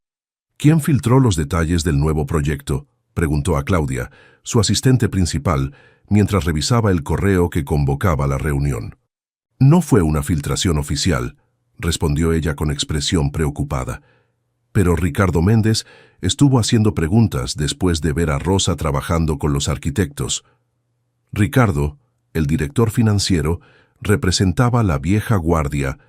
¿Quién filtró los detalles del nuevo proyecto?, preguntó a Claudia, su asistente principal, mientras revisaba el correo que convocaba la reunión. No fue una filtración oficial, respondió ella con expresión preocupada. Pero Ricardo Méndez estuvo haciendo preguntas después de ver a Rosa trabajando con los arquitectos. Ricardo, el director financiero, representaba la vieja guardia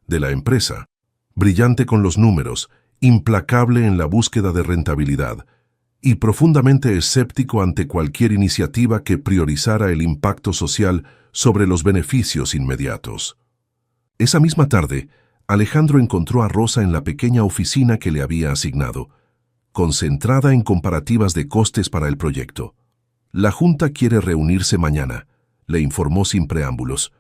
de la empresa, brillante con los números, implacable en la búsqueda de rentabilidad y profundamente escéptico ante cualquier iniciativa que priorizara el impacto social sobre los beneficios inmediatos. Esa misma tarde, Alejandro encontró a Rosa en la pequeña oficina que le había asignado, concentrada en comparativas de costes para el proyecto. La Junta quiere reunirse mañana, le informó sin preámbulos.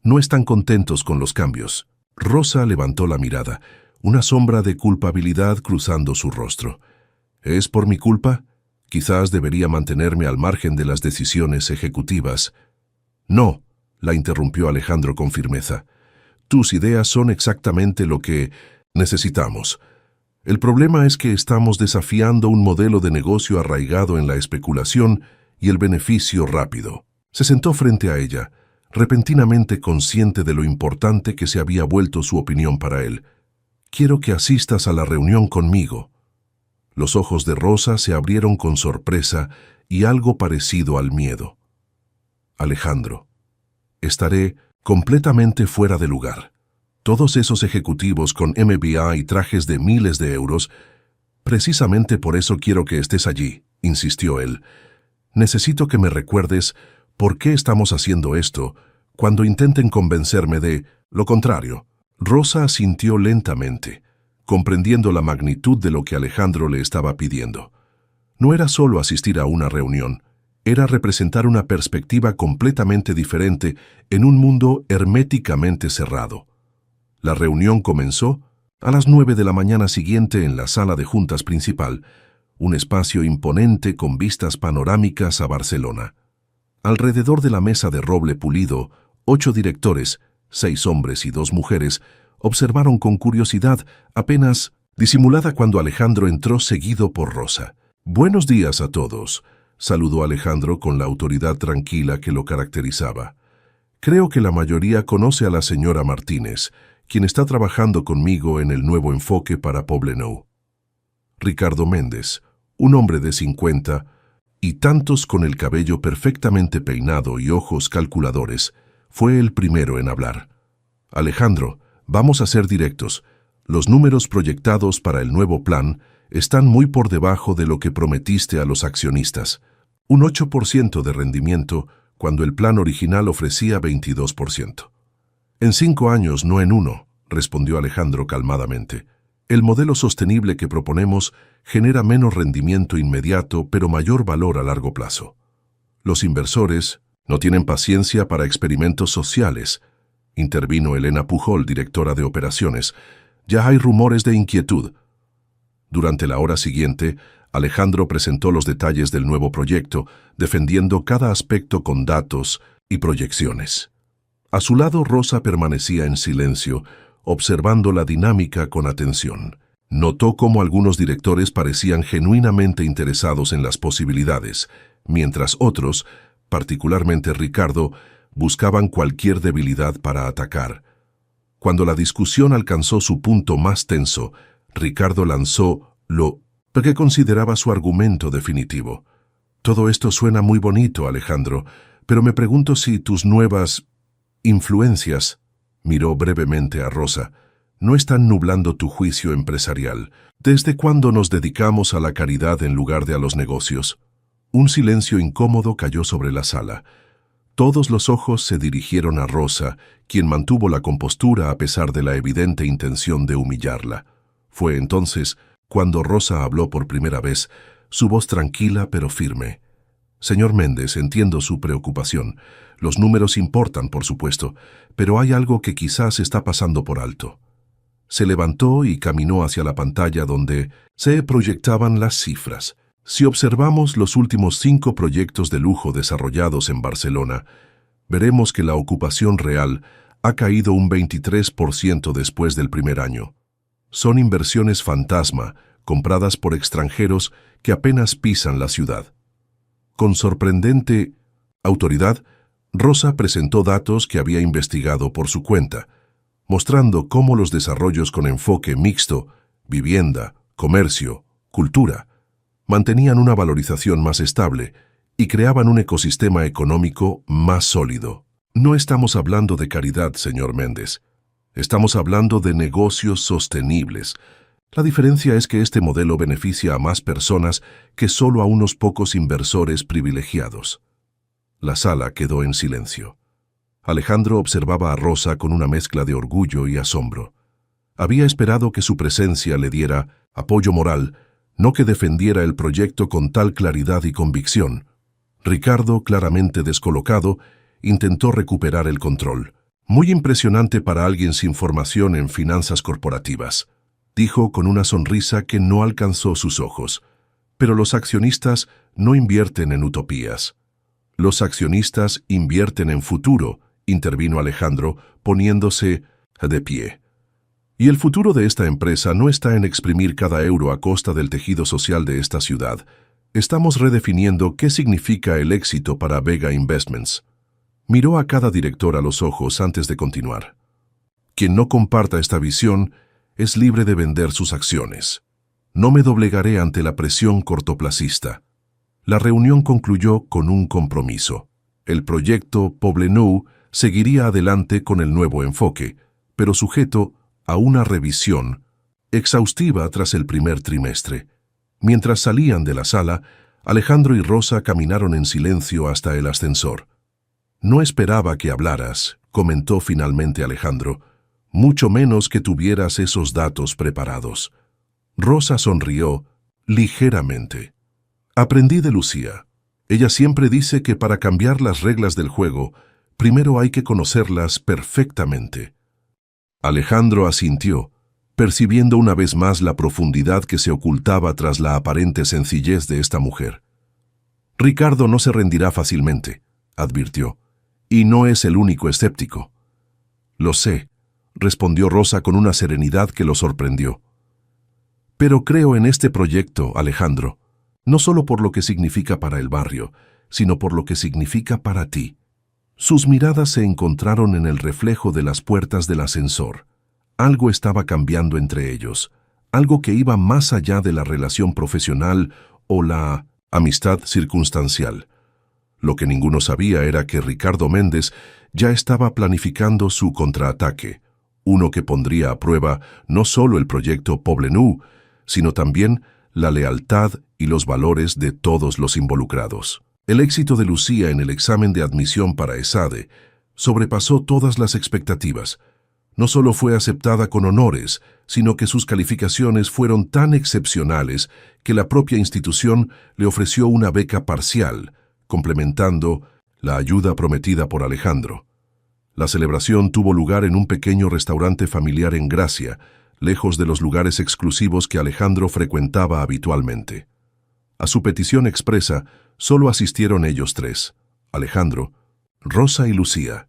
No están contentos con los cambios. Rosa levantó la mirada, una sombra de culpabilidad cruzando su rostro. ¿Es por mi culpa? Quizás debería mantenerme al margen de las decisiones ejecutivas. No, la interrumpió Alejandro con firmeza. Tus ideas son exactamente lo que necesitamos. El problema es que estamos desafiando un modelo de negocio arraigado en la especulación y el beneficio rápido. Se sentó frente a ella, repentinamente consciente de lo importante que se había vuelto su opinión para él. Quiero que asistas a la reunión conmigo. Los ojos de Rosa se abrieron con sorpresa y algo parecido al miedo. Alejandro, estaré completamente fuera de lugar. Todos esos ejecutivos con MBA y trajes de miles de euros, precisamente por eso quiero que estés allí, insistió él. Necesito que me recuerdes por qué estamos haciendo esto cuando intenten convencerme de lo contrario. Rosa asintió lentamente, comprendiendo la magnitud de lo que Alejandro le estaba pidiendo. No era solo asistir a una reunión, era representar una perspectiva completamente diferente en un mundo herméticamente cerrado. La reunión comenzó a las 9 de la mañana siguiente en la sala de juntas principal, un espacio imponente con vistas panorámicas a Barcelona. Alrededor de la mesa de roble pulido, 8 directores, 6 hombres y 2 mujeres, observaron con curiosidad, apenas disimulada cuando Alejandro entró seguido por Rosa. «Buenos días a todos», saludó Alejandro con la autoridad tranquila que lo caracterizaba. «Creo que la mayoría conoce a la señora Martínez, quien está trabajando conmigo en el nuevo enfoque para Poblenou. Ricardo Méndez, un hombre de 50 y tantos con el cabello perfectamente peinado y ojos calculadores, fue el primero en hablar. Alejandro, vamos a ser directos. Los números proyectados para el nuevo plan están muy por debajo de lo que prometiste a los accionistas. Un 8% de rendimiento cuando el plan original ofrecía 22%. En 5 años, no en 1, respondió Alejandro calmadamente. El modelo sostenible que proponemos genera menos rendimiento inmediato, pero mayor valor a largo plazo. Los inversores no tienen paciencia para experimentos sociales, intervino Elena Pujol, directora de operaciones. Ya hay rumores de inquietud. Durante la hora siguiente, Alejandro presentó los detalles del nuevo proyecto, defendiendo cada aspecto con datos y proyecciones. A su lado, Rosa permanecía en silencio, observando la dinámica con atención. Notó cómo algunos directores parecían genuinamente interesados en las posibilidades, mientras otros, particularmente Ricardo, buscaban cualquier debilidad para atacar. Cuando la discusión alcanzó su punto más tenso, Ricardo lanzó lo que consideraba su argumento definitivo. Todo esto suena muy bonito, Alejandro, pero me pregunto si tus nuevas influencias, miró brevemente a Rosa, no están nublando tu juicio empresarial. ¿Desde cuándo nos dedicamos a la caridad en lugar de a los negocios? Un silencio incómodo cayó sobre la sala. Todos los ojos se dirigieron a Rosa, quien mantuvo la compostura a pesar de la evidente intención de humillarla. Fue entonces cuando Rosa habló por primera vez, su voz tranquila pero firme. Señor Méndez, entiendo su preocupación. Los números importan, por supuesto, pero hay algo que quizás está pasando por alto. Se levantó y caminó hacia la pantalla donde se proyectaban las cifras. Si observamos los últimos 5 proyectos de lujo desarrollados en Barcelona, veremos que la ocupación real ha caído un 23% después del primer año. Son inversiones fantasma, compradas por extranjeros que apenas pisan la ciudad. Con sorprendente autoridad, Rosa presentó datos que había investigado por su cuenta, mostrando cómo los desarrollos con enfoque mixto, vivienda, comercio, cultura, mantenían una valorización más estable y creaban un ecosistema económico más sólido. No estamos hablando de caridad, señor Méndez. Estamos hablando de negocios sostenibles. La diferencia es que este modelo beneficia a más personas que solo a unos pocos inversores privilegiados. La sala quedó en silencio. Alejandro observaba a Rosa con una mezcla de orgullo y asombro. Había esperado que su presencia le diera apoyo moral, no que defendiera el proyecto con tal claridad y convicción. Ricardo, claramente descolocado, intentó recuperar el control. Muy impresionante para alguien sin formación en finanzas corporativas, dijo con una sonrisa que no alcanzó sus ojos. Pero los accionistas no invierten en utopías. Los accionistas invierten en futuro, intervino Alejandro, poniéndose de pie. Y el futuro de esta empresa no está en exprimir cada euro a costa del tejido social de esta ciudad. Estamos redefiniendo qué significa el éxito para Vega Investments. Miró a cada director a los ojos antes de continuar. Quien no comparta esta visión es libre de vender sus acciones. No me doblegaré ante la presión cortoplacista. La reunión concluyó con un compromiso. El proyecto Poblenou seguiría adelante con el nuevo enfoque, pero sujeto a una revisión exhaustiva tras el primer trimestre. Mientras salían de la sala, Alejandro y Rosa caminaron en silencio hasta el ascensor. No esperaba que hablaras, comentó finalmente Alejandro, mucho menos que tuvieras esos datos preparados. Rosa sonrió ligeramente. Aprendí de Lucía. Ella siempre dice que para cambiar las reglas del juego, primero hay que conocerlas perfectamente. Alejandro asintió, percibiendo una vez más la profundidad que se ocultaba tras la aparente sencillez de esta mujer. Ricardo no se rendirá fácilmente, advirtió, y no es el único escéptico. Lo sé, respondió Rosa con una serenidad que lo sorprendió. Pero creo en este proyecto, Alejandro, no solo por lo que significa para el barrio, sino por lo que significa para ti. Sus miradas se encontraron en el reflejo de las puertas del ascensor. Algo estaba cambiando entre ellos, algo que iba más allá de la relación profesional o la amistad circunstancial. Lo que ninguno sabía era que Ricardo Méndez ya estaba planificando su contraataque, uno que pondría a prueba no solo el proyecto Poblenou, sino también la lealtad y los valores de todos los involucrados. El éxito de Lucía en el examen de admisión para ESADE sobrepasó todas las expectativas. No solo fue aceptada con honores, sino que sus calificaciones fueron tan excepcionales que la propia institución le ofreció una beca parcial, complementando la ayuda prometida por Alejandro. La celebración tuvo lugar en un pequeño restaurante familiar en Gracia, lejos de los lugares exclusivos que Alejandro frecuentaba habitualmente. A su petición expresa, solo asistieron ellos tres, Alejandro, Rosa y Lucía.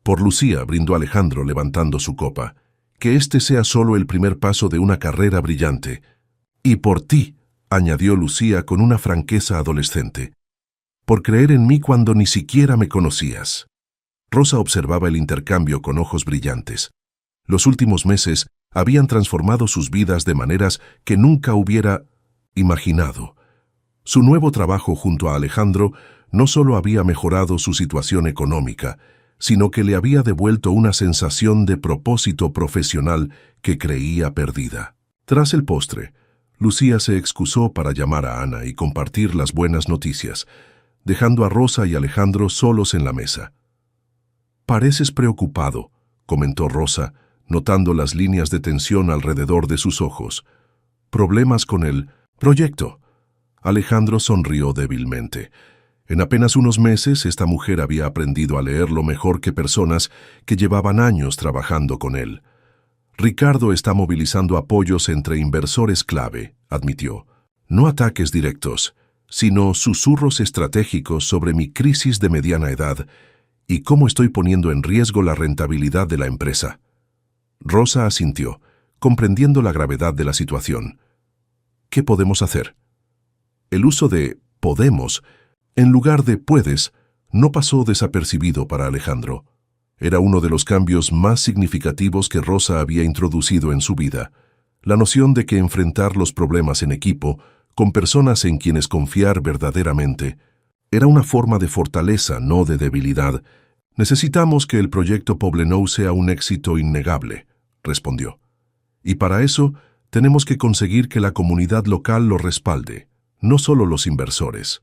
Por Lucía brindó Alejandro levantando su copa. Que este sea solo el primer paso de una carrera brillante. Y por ti, añadió Lucía con una franqueza adolescente. Por creer en mí cuando ni siquiera me conocías. Rosa observaba el intercambio con ojos brillantes. Los últimos meses habían transformado sus vidas de maneras que nunca hubiera imaginado. Su nuevo trabajo junto a Alejandro no solo había mejorado su situación económica, sino que le había devuelto una sensación de propósito profesional que creía perdida. Tras el postre, Lucía se excusó para llamar a Ana y compartir las buenas noticias, dejando a Rosa y Alejandro solos en la mesa. «Pareces preocupado», comentó Rosa, notando las líneas de tensión alrededor de sus ojos. «¿Problemas con el proyecto?» Alejandro sonrió débilmente. En apenas unos meses, esta mujer había aprendido a leerlo mejor que personas que llevaban años trabajando con él. Ricardo está movilizando apoyos entre inversores clave, admitió. No ataques directos, sino susurros estratégicos sobre mi crisis de mediana edad y cómo estoy poniendo en riesgo la rentabilidad de la empresa. Rosa asintió, comprendiendo la gravedad de la situación. ¿Qué podemos hacer? El uso de «podemos» en lugar de «puedes» no pasó desapercibido para Alejandro. Era uno de los cambios más significativos que Rosa había introducido en su vida. La noción de que enfrentar los problemas en equipo, con personas en quienes confiar verdaderamente, era una forma de fortaleza, no de debilidad. «Necesitamos que el proyecto Poblenou sea un éxito innegable», respondió. «Y para eso tenemos que conseguir que la comunidad local lo respalde, no solo los inversores».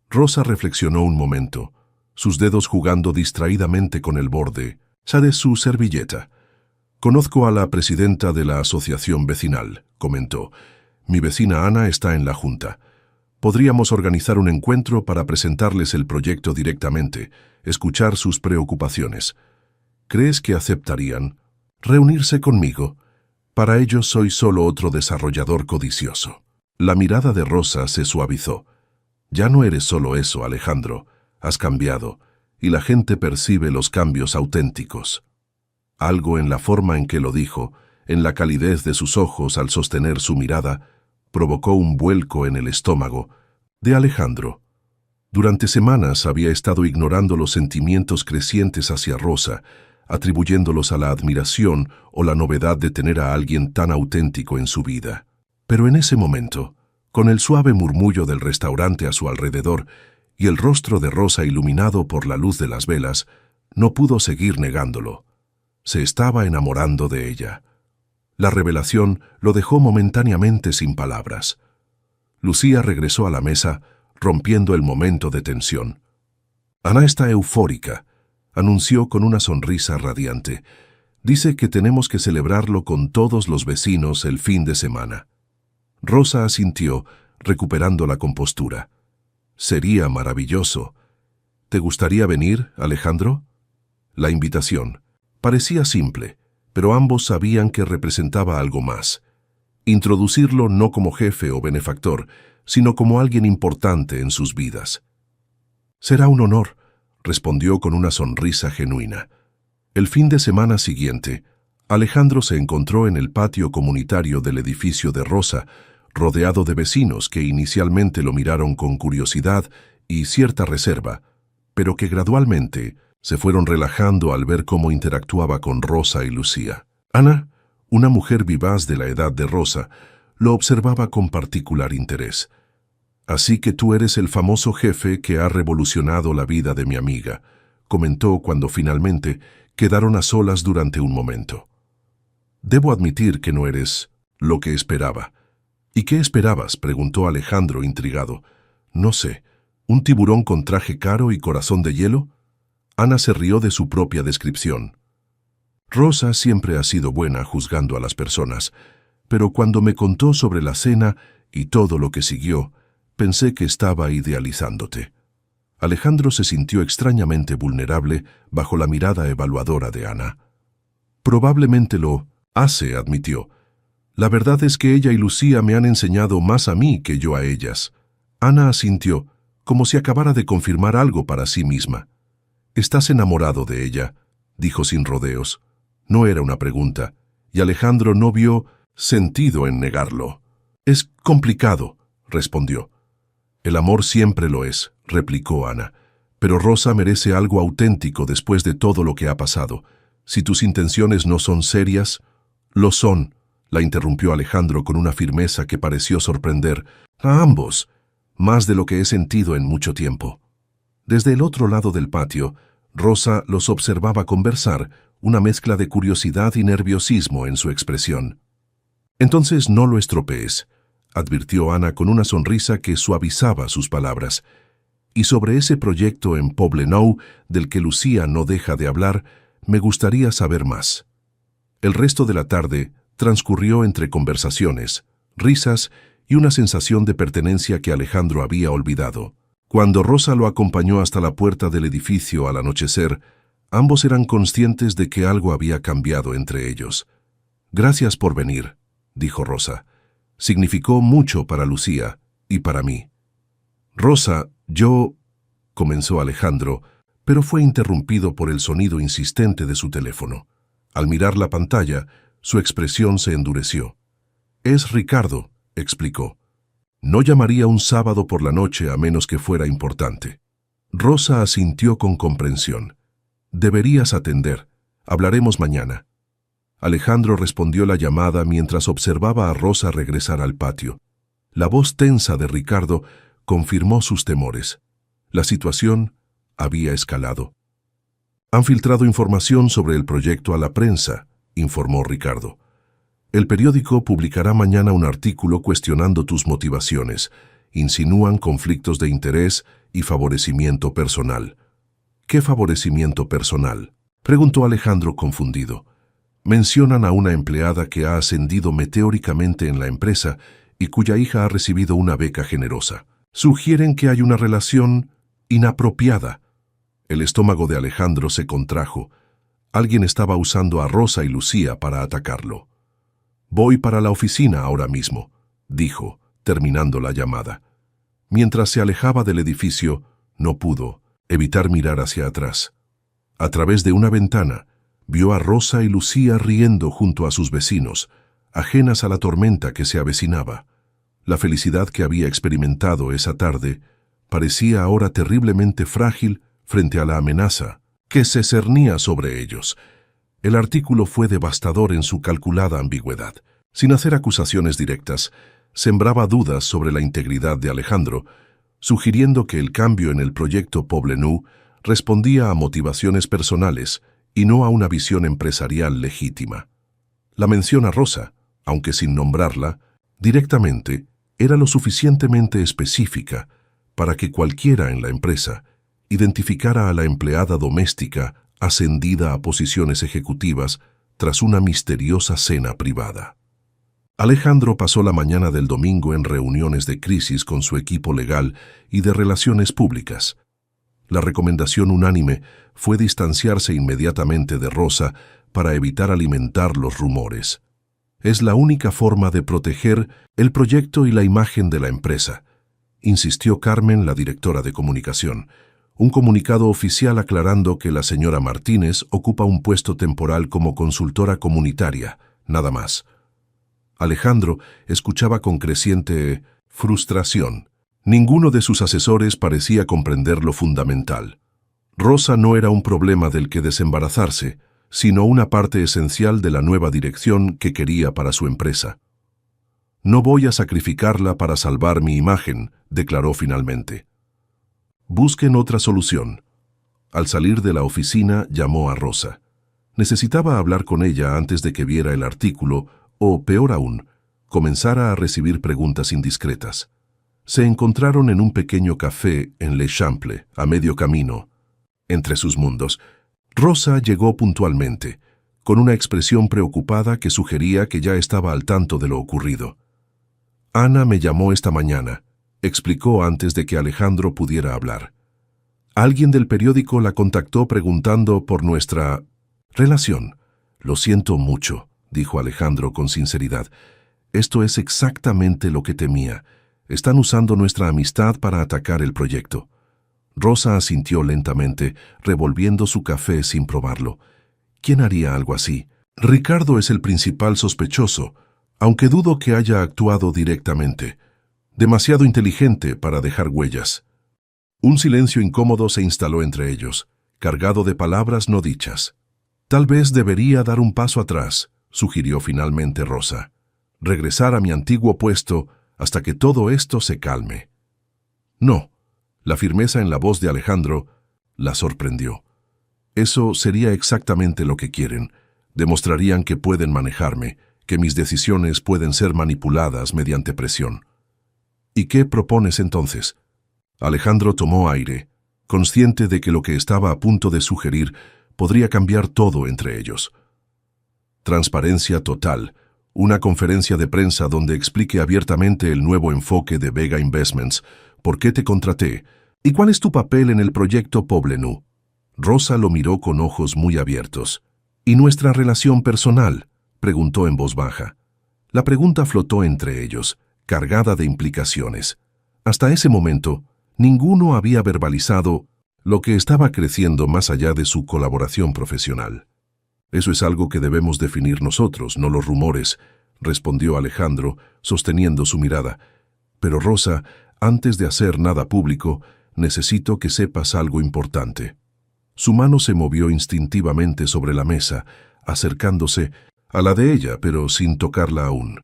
Rosa reflexionó un momento. sus dedos jugando distraídamente con el borde de su servilleta. «Conozco a la presidenta de la asociación vecinal», comentó. «Mi vecina Ana está en la junta. Podríamos organizar un encuentro para presentarles el proyecto directamente, escuchar sus preocupaciones. ¿Crees que aceptarían reunirse conmigo? Para ellos soy solo otro desarrollador codicioso». La mirada de Rosa se suavizó. «Ya no eres solo eso, Alejandro. Has cambiado, y la gente percibe los cambios auténticos». Algo en la forma en que lo dijo, en la calidez de sus ojos al sostener su mirada, provocó un vuelco en el estómago de Alejandro. Durante semanas había estado ignorando los sentimientos crecientes hacia Rosa, atribuyéndolos a la admiración o la novedad de tener a alguien tan auténtico en su vida. Pero en ese momento, con el suave murmullo del restaurante a su alrededor y el rostro de Rosa iluminado por la luz de las velas, no pudo seguir negándolo. Se estaba enamorando de ella. La revelación lo dejó momentáneamente sin palabras. Lucía regresó a la mesa, rompiendo el momento de tensión. «Ana está eufórica», anunció con una sonrisa radiante. «Dice que tenemos que celebrarlo con todos los vecinos el fin de semana». Rosa asintió, recuperando la compostura. «Sería maravilloso. ¿Te gustaría venir, Alejandro?» La invitación parecía simple, pero ambos sabían que representaba algo más. Introducirlo no como jefe o benefactor, sino como alguien importante en sus vidas. «Será un honor», respondió con una sonrisa genuina. El fin de semana siguiente, Alejandro se encontró en el patio comunitario del edificio de Rosa, rodeado de vecinos que inicialmente lo miraron con curiosidad y cierta reserva, pero que gradualmente se fueron relajando al ver cómo interactuaba con Rosa y Lucía. Ana, una mujer vivaz de la edad de Rosa, lo observaba con particular interés. «Así que tú eres el famoso jefe que ha revolucionado la vida de mi amiga», comentó cuando finalmente quedaron a solas durante un momento. «Debo admitir que no eres lo que esperaba». «¿Y qué esperabas?», preguntó Alejandro intrigado. «No sé, ¿un tiburón con traje caro y corazón de hielo?». Ana se rió de su propia descripción. «Rosa siempre ha sido buena juzgando a las personas, pero cuando me contó sobre la cena y todo lo que siguió, pensé que estaba idealizándote». Alejandro se sintió extrañamente vulnerable bajo la mirada evaluadora de Ana. «Probablemente lo hace», admitió. «La verdad es que ella y Lucía me han enseñado más a mí que yo a ellas». Ana asintió, como si acabara de confirmar algo para sí misma. «¿Estás enamorado de ella?», dijo sin rodeos. No era una pregunta, y Alejandro no vio sentido en negarlo. «Es complicado», respondió. «El amor siempre lo es», replicó Ana. «Pero Rosa merece algo auténtico después de todo lo que ha pasado. Si tus intenciones no son serias...». «Lo son», la interrumpió Alejandro con una firmeza que pareció sorprender a ambos, más de lo que he sentido en mucho tiempo. Desde el otro lado del patio, Rosa los observaba conversar, una mezcla de curiosidad y nerviosismo en su expresión. «Entonces no lo estropees», advirtió Ana con una sonrisa que suavizaba sus palabras. «Y sobre ese proyecto en Poblenou, del que Lucía no deja de hablar, me gustaría saber más». El resto de la tarde transcurrió entre conversaciones, risas y una sensación de pertenencia que Alejandro había olvidado. Cuando Rosa lo acompañó hasta la puerta del edificio al anochecer, ambos eran conscientes de que algo había cambiado entre ellos. «Gracias por venir», dijo Rosa. «Significó mucho para Lucía y para mí». «Rosa, yo...», comenzó Alejandro, pero fue interrumpido por el sonido insistente de su teléfono. Al mirar la pantalla, su expresión se endureció. «Es Ricardo», explicó. «No llamaría un sábado por la noche a menos que fuera importante». Rosa asintió con comprensión. «Deberías atender. Hablaremos mañana». Alejandro respondió la llamada mientras observaba a Rosa regresar al patio. La voz tensa de Ricardo confirmó sus temores. La situación había escalado. «Han filtrado información sobre el proyecto a la prensa», informó Ricardo. «El periódico publicará mañana un artículo cuestionando tus motivaciones. Insinúan conflictos de interés y favorecimiento personal». ¿Qué favorecimiento personal?, preguntó Alejandro confundido. Mencionan a una empleada que ha ascendido meteóricamente en la empresa y cuya hija ha recibido una beca generosa. Sugieren que hay una relación inapropiada. El estómago de Alejandro se contrajo. Alguien estaba usando a Rosa y Lucía para atacarlo. «Voy para la oficina ahora mismo», dijo, terminando la llamada. Mientras se alejaba del edificio, no pudo evitar mirar hacia atrás. A través de una ventana, vio a Rosa y Lucía riendo junto a sus vecinos, ajenas a la tormenta que se avecinaba. La felicidad que había experimentado esa tarde parecía ahora terriblemente frágil frente a la amenaza que se cernía sobre ellos. El artículo fue devastador en su calculada ambigüedad. Sin hacer acusaciones directas, sembraba dudas sobre la integridad de Alejandro, sugiriendo que el cambio en el proyecto Poblenou respondía a motivaciones personales y no a una visión empresarial legítima. La mención a Rosa, aunque sin nombrarla, directamente, era lo suficientemente específica para que cualquiera en la empresa identificara a la empleada doméstica ascendida a posiciones ejecutivas tras una misteriosa cena privada. Alejandro pasó la mañana del domingo en reuniones de crisis con su equipo legal y de relaciones públicas. La recomendación unánime fue distanciarse inmediatamente de Rosa para evitar alimentar los rumores. Es la única forma de proteger el proyecto y la imagen de la empresa, insistió Carmen, la directora de comunicación. Un comunicado oficial aclarando que la señora Martínez ocupa un puesto temporal como consultora comunitaria, nada más. Alejandro escuchaba con creciente frustración. Ninguno de sus asesores parecía comprender lo fundamental. Rosa no era un problema del que desembarazarse, sino una parte esencial de la nueva dirección que quería para su empresa. «No voy a sacrificarla para salvar mi imagen», declaró finalmente. «Busquen otra solución». Al salir de la oficina, llamó a Rosa. Necesitaba hablar con ella antes de que viera el artículo o, peor aún, comenzara a recibir preguntas indiscretas. Se encontraron en un pequeño café en Le Chample, a medio camino. Entre sus mundos, Rosa llegó puntualmente, con una expresión preocupada que sugería que ya estaba al tanto de lo ocurrido. «Ana me llamó esta mañana», explicó antes de que Alejandro pudiera hablar. «Alguien del periódico la contactó preguntando por nuestra relación». «Lo siento mucho», dijo Alejandro con sinceridad. «Esto es exactamente lo que temía. Están usando nuestra amistad para atacar el proyecto». Rosa asintió lentamente, revolviendo su café sin probarlo. ¿Quién haría algo así? Ricardo es el principal sospechoso, aunque dudo que haya actuado directamente. Demasiado inteligente para dejar huellas. Un silencio incómodo se instaló entre ellos, cargado de palabras no dichas. «Tal vez debería dar un paso atrás», sugirió finalmente Rosa. «Regresar a mi antiguo puesto hasta que todo esto se calme». «No». La firmeza en la voz de Alejandro la sorprendió. «Eso sería exactamente lo que quieren. Demostrarían que pueden manejarme, que mis decisiones pueden ser manipuladas mediante presión». «¿Y qué propones entonces?» Alejandro tomó aire, consciente de que lo que estaba a punto de sugerir podría cambiar todo entre ellos. «Transparencia total. Una conferencia de prensa donde explique abiertamente el nuevo enfoque de Vega Investments, por qué te contraté y cuál es tu papel en el proyecto Poblenou». Rosa lo miró con ojos muy abiertos. «¿Y nuestra relación personal?», preguntó en voz baja. La pregunta flotó entre ellos, cargada de implicaciones. Hasta ese momento, ninguno había verbalizado lo que estaba creciendo más allá de su colaboración profesional. «Eso es algo que debemos definir nosotros, no los rumores», respondió Alejandro, sosteniendo su mirada. «Pero Rosa, antes de hacer nada público, necesito que sepas algo importante». Su mano se movió instintivamente sobre la mesa, acercándose a la de ella, pero sin tocarla aún.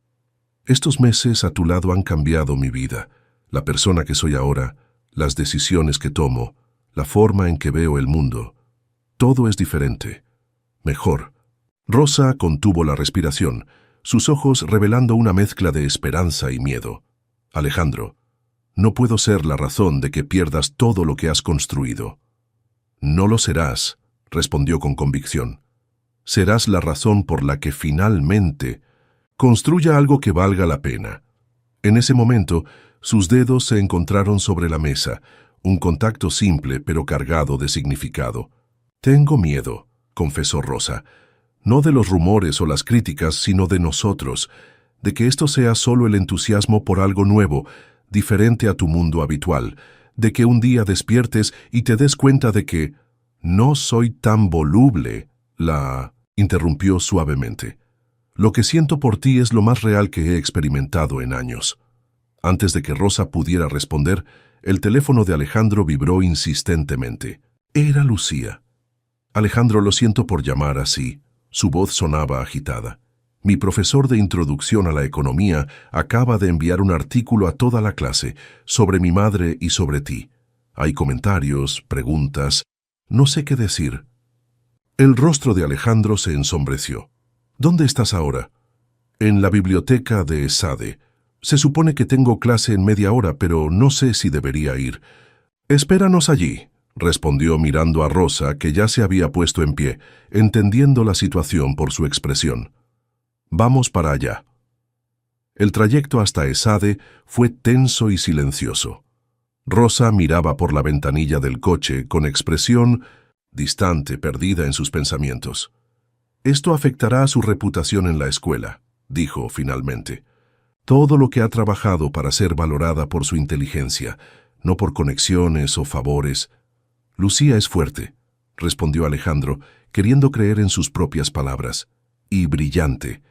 «Estos meses a tu lado han cambiado mi vida, la persona que soy ahora, las decisiones que tomo, la forma en que veo el mundo. Todo es diferente. Mejor». Rosa contuvo la respiración, sus ojos revelando una mezcla de esperanza y miedo. «Alejandro, no puedo ser la razón de que pierdas todo lo que has construido». No lo serás, respondió con convicción. Serás la razón por la que finalmente construya algo que valga la pena. En ese momento, sus dedos se encontraron sobre la mesa, un contacto simple pero cargado de significado. Tengo miedo, confesó Rosa, no de los rumores o las críticas, sino de nosotros, de que esto sea solo el entusiasmo por algo nuevo, diferente a tu mundo habitual, de que un día despiertes y te des cuenta de que no soy tan voluble, la interrumpió suavemente. Lo que siento por ti es lo más real que he experimentado en años. Antes de que Rosa pudiera responder, el teléfono de Alejandro vibró insistentemente. Era Lucía. Alejandro, lo siento por llamar así. Su voz sonaba agitada. Mi profesor de introducción a la economía acaba de enviar un artículo a toda la clase sobre mi madre y sobre ti. Hay comentarios, preguntas. No sé qué decir. El rostro de Alejandro se ensombreció. ¿Dónde estás ahora? En la biblioteca de ESADE. Se supone que tengo clase en media hora, pero no sé si debería ir. Espéranos allí, respondió mirando a Rosa, que ya se había puesto en pie, entendiendo la situación por su expresión. Vamos para allá. El trayecto hasta ESADE fue tenso y silencioso. Rosa miraba por la ventanilla del coche con expresión distante, perdida en sus pensamientos. Esto afectará a su reputación en la escuela, dijo finalmente. Todo lo que ha trabajado para ser valorada por su inteligencia, no por conexiones o favores. Lucía es fuerte, respondió Alejandro, queriendo creer en sus propias palabras, y brillante.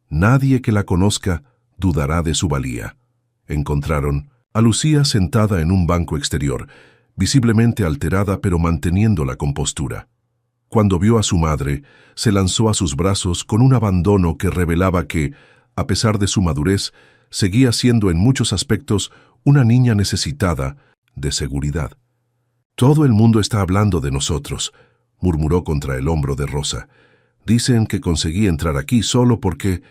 Nadie que la conozca dudará de su valía. Encontraron a Lucía sentada en un banco exterior, visiblemente alterada pero manteniendo la compostura. Cuando vio a su madre, se lanzó a sus brazos con un abandono que revelaba que, a pesar de su madurez, seguía siendo en muchos aspectos una niña necesitada de seguridad. Todo el mundo está hablando de nosotros, murmuró contra el hombro de Rosa. Dicen que conseguí entrar aquí solo porque...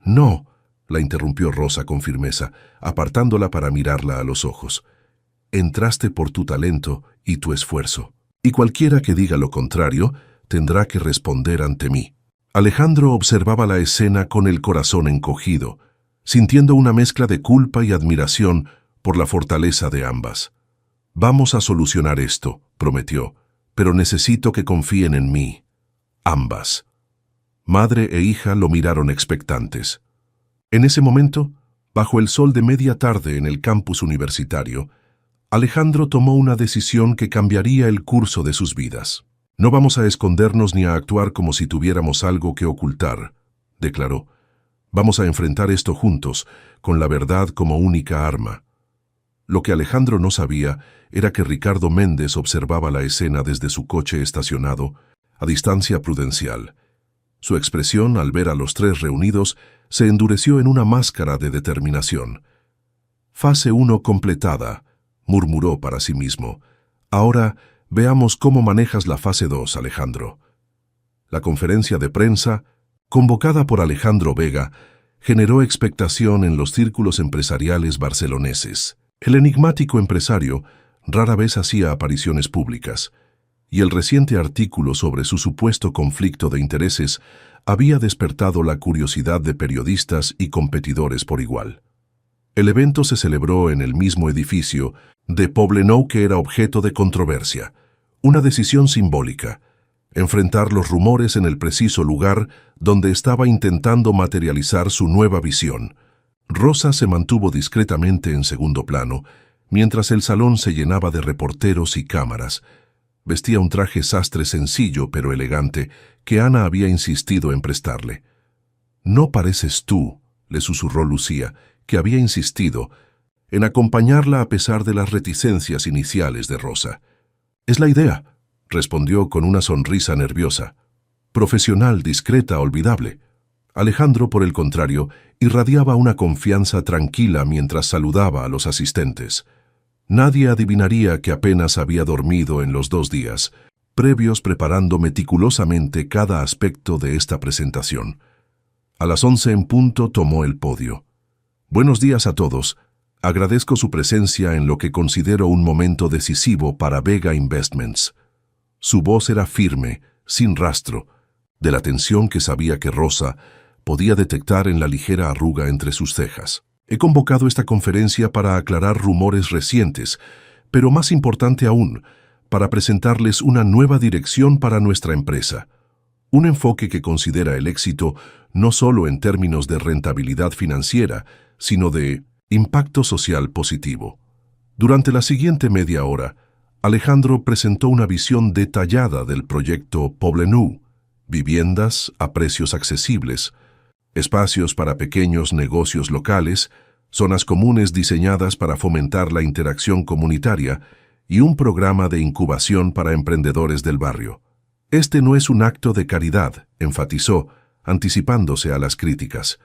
No, la interrumpió Rosa con firmeza, apartándola para mirarla a los ojos. Entraste por tu talento y tu esfuerzo, y cualquiera que diga lo contrario tendrá que responder ante mí. Alejandro observaba la escena con el corazón encogido, sintiendo una mezcla de culpa y admiración por la fortaleza de ambas. Vamos a solucionar esto, prometió, pero necesito que confíen en mí. Ambas. Madre e hija lo miraron expectantes. En ese momento, bajo el sol de media tarde en el campus universitario, Alejandro tomó una decisión que cambiaría el curso de sus vidas. No vamos a escondernos ni a actuar como si tuviéramos algo que ocultar, declaró. Vamos a enfrentar esto juntos, con la verdad como única arma. Lo que Alejandro no sabía era que Ricardo Méndez observaba la escena desde su coche estacionado, a distancia prudencial. Su expresión, al ver a los tres reunidos, se endureció en una máscara de determinación. Fase 1 completada, murmuró para sí mismo. Ahora veamos cómo manejas la fase 2, Alejandro. La conferencia de prensa, convocada por Alejandro Vega, generó expectación en los círculos empresariales barceloneses. El enigmático empresario rara vez hacía apariciones públicas, y el reciente artículo sobre su supuesto conflicto de intereses había despertado la curiosidad de periodistas y competidores por igual. El evento se celebró en el mismo edificio de Poblenou que era objeto de controversia, una decisión simbólica, enfrentar los rumores en el preciso lugar donde estaba intentando materializar su nueva visión. Rosa se mantuvo discretamente en segundo plano, mientras el salón se llenaba de reporteros y cámaras. Vestía un traje sastre sencillo pero elegante que Ana había insistido en prestarle. «No pareces tú», le susurró Lucía, que había insistido en acompañarla a pesar de las reticencias iniciales de Rosa. «Es la idea», respondió con una sonrisa nerviosa. Profesional, discreta, olvidable. Alejandro, por el contrario, irradiaba una confianza tranquila mientras saludaba a los asistentes. Nadie adivinaría que apenas había dormido en los 2 días, previos preparando meticulosamente cada aspecto de esta presentación. A las 11 en punto tomó el podio. «Buenos días a todos. Agradezco su presencia en lo que considero un momento decisivo para Vega Investments». Su voz era firme, sin rastro, de la tensión que sabía que Rosa podía detectar en la ligera arruga entre sus cejas. He convocado esta conferencia para aclarar rumores recientes, pero más importante aún, para presentarles una nueva dirección para nuestra empresa. Un enfoque que considera el éxito no solo en términos de rentabilidad financiera, sino de impacto social positivo. Durante la siguiente media hora, Alejandro presentó una visión detallada del proyecto Poblenou, viviendas a precios accesibles, espacios para pequeños negocios locales, zonas comunes diseñadas para fomentar la interacción comunitaria y un programa de incubación para emprendedores del barrio. Este no es un acto de caridad, enfatizó, anticipándose a las críticas.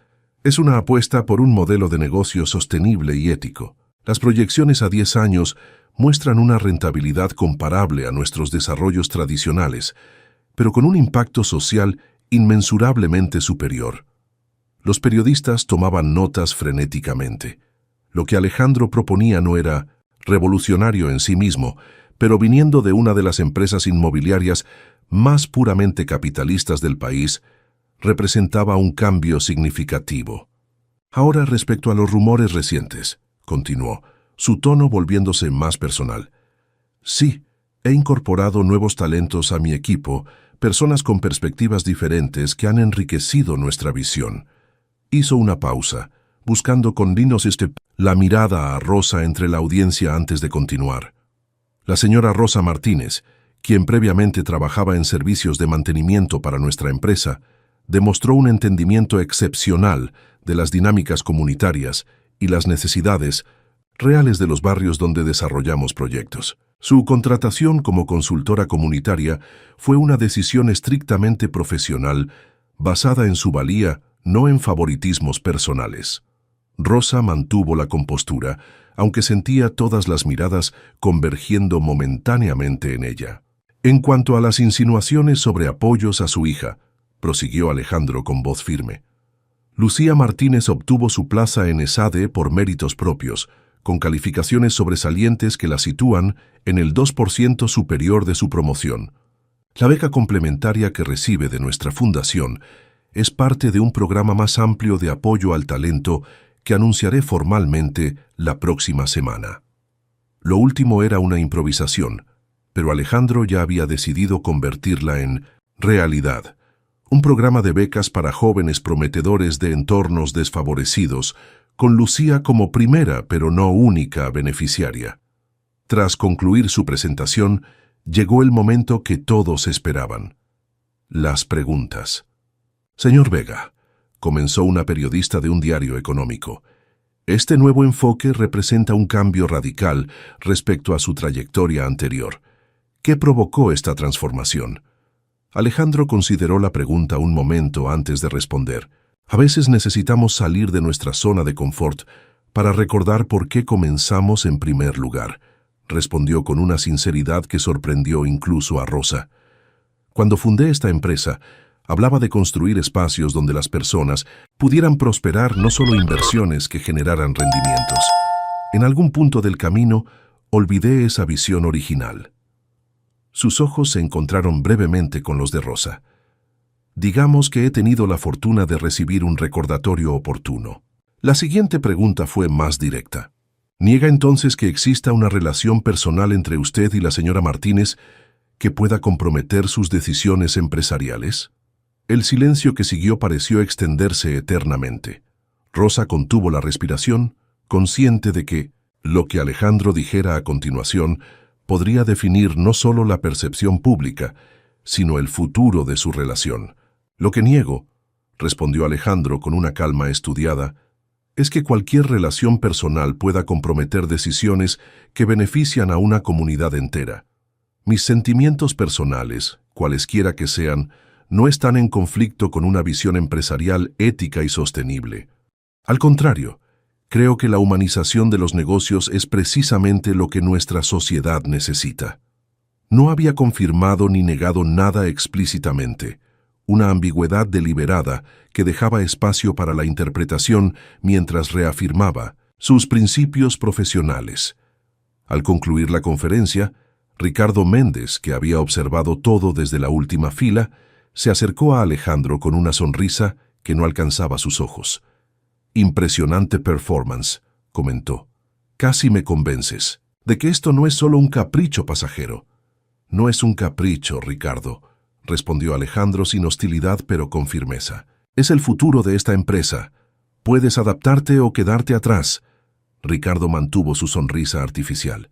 Es una apuesta por un modelo de negocio sostenible y ético. Las proyecciones a 10 años muestran una rentabilidad comparable a nuestros desarrollos tradicionales, pero con un impacto social inmensurablemente superior. Los periodistas tomaban notas frenéticamente. Lo que Alejandro proponía no era revolucionario en sí mismo, pero viniendo de una de las empresas inmobiliarias más puramente capitalistas del país, representaba un cambio significativo. Ahora, respecto a los rumores recientes, continuó, su tono volviéndose más personal. Sí, he incorporado nuevos talentos a mi equipo, personas con perspectivas diferentes que han enriquecido nuestra visión. Hizo una pausa, buscando con la mirada a Rosa entre la audiencia antes de continuar. La señora Rosa Martínez, quien previamente trabajaba en servicios de mantenimiento para nuestra empresa, demostró un entendimiento excepcional de las dinámicas comunitarias y las necesidades reales de los barrios donde desarrollamos proyectos. Su contratación como consultora comunitaria fue una decisión estrictamente profesional basada en su valía, no en favoritismos personales. Rosa mantuvo la compostura, aunque sentía todas las miradas convergiendo momentáneamente en ella. En cuanto a las insinuaciones sobre apoyos a su hija, prosiguió Alejandro con voz firme. Lucía Martínez obtuvo su plaza en ESADE por méritos propios, con calificaciones sobresalientes que la sitúan en el 2% superior de su promoción. La beca complementaria que recibe de nuestra fundación es parte de un programa más amplio de apoyo al talento que anunciaré formalmente la próxima semana. Lo último era una improvisación, pero Alejandro ya había decidido convertirla en realidad. Un programa de becas para jóvenes prometedores de entornos desfavorecidos, con Lucía como primera pero no única beneficiaria. Tras concluir su presentación, llegó el momento que todos esperaban. Las preguntas. Señor Vega, comenzó una periodista de un diario económico, este nuevo enfoque representa un cambio radical respecto a su trayectoria anterior. ¿Qué provocó esta transformación? Alejandro consideró la pregunta un momento antes de responder. A veces necesitamos salir de nuestra zona de confort para recordar por qué comenzamos en primer lugar, respondió con una sinceridad que sorprendió incluso a Rosa. Cuando fundé esta empresa, hablaba de construir espacios donde las personas pudieran prosperar, no solo inversiones que generaran rendimientos. En algún punto del camino, olvidé esa visión original. Sus ojos se encontraron brevemente con los de Rosa. Digamos que he tenido la fortuna de recibir un recordatorio oportuno. La siguiente pregunta fue más directa. ¿Niega entonces que exista una relación personal entre usted y la señora Martínez que pueda comprometer sus decisiones empresariales? El silencio que siguió pareció extenderse eternamente. Rosa contuvo la respiración, consciente de que lo que Alejandro dijera a continuación podría definir no solo la percepción pública, sino el futuro de su relación. Lo que niego, respondió Alejandro con una calma estudiada, es que cualquier relación personal pueda comprometer decisiones que benefician a una comunidad entera. Mis sentimientos personales, cualesquiera que sean, no están en conflicto con una visión empresarial ética y sostenible. Al contrario, creo que la humanización de los negocios es precisamente lo que nuestra sociedad necesita. No había confirmado ni negado nada explícitamente, una ambigüedad deliberada que dejaba espacio para la interpretación mientras reafirmaba sus principios profesionales. Al concluir la conferencia, Ricardo Méndez, que había observado todo desde la última fila, se acercó a Alejandro con una sonrisa que no alcanzaba sus ojos. «Impresionante performance», comentó. «Casi me convences de que esto no es solo un capricho pasajero». «No es un capricho, Ricardo», respondió Alejandro sin hostilidad pero con firmeza. «Es el futuro de esta empresa. Puedes adaptarte o quedarte atrás». Ricardo mantuvo su sonrisa artificial.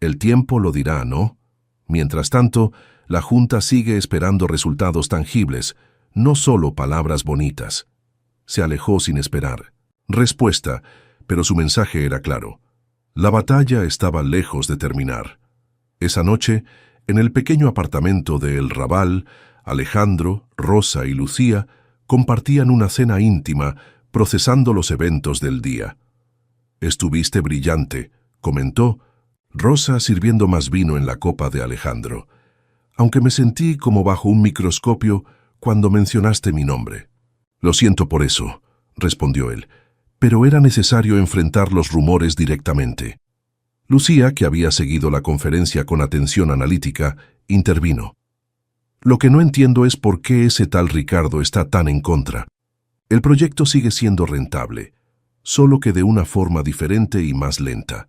«El tiempo lo dirá, ¿no? Mientras tanto, la Junta sigue esperando resultados tangibles, no solo palabras bonitas». Se alejó sin esperar respuesta, pero su mensaje era claro. La batalla estaba lejos de terminar. Esa noche, en el pequeño apartamento de El Raval, Alejandro, Rosa y Lucía compartían una cena íntima, procesando los eventos del día. «Estuviste brillante», comentó Rosa sirviendo más vino en la copa de Alejandro, «aunque me sentí como bajo un microscopio cuando mencionaste mi nombre». «Lo siento por eso», respondió él, «pero era necesario enfrentar los rumores directamente». Lucía, que había seguido la conferencia con atención analítica, intervino. «Lo que no entiendo es por qué ese tal Ricardo está tan en contra. El proyecto sigue siendo rentable, solo que de una forma diferente y más lenta».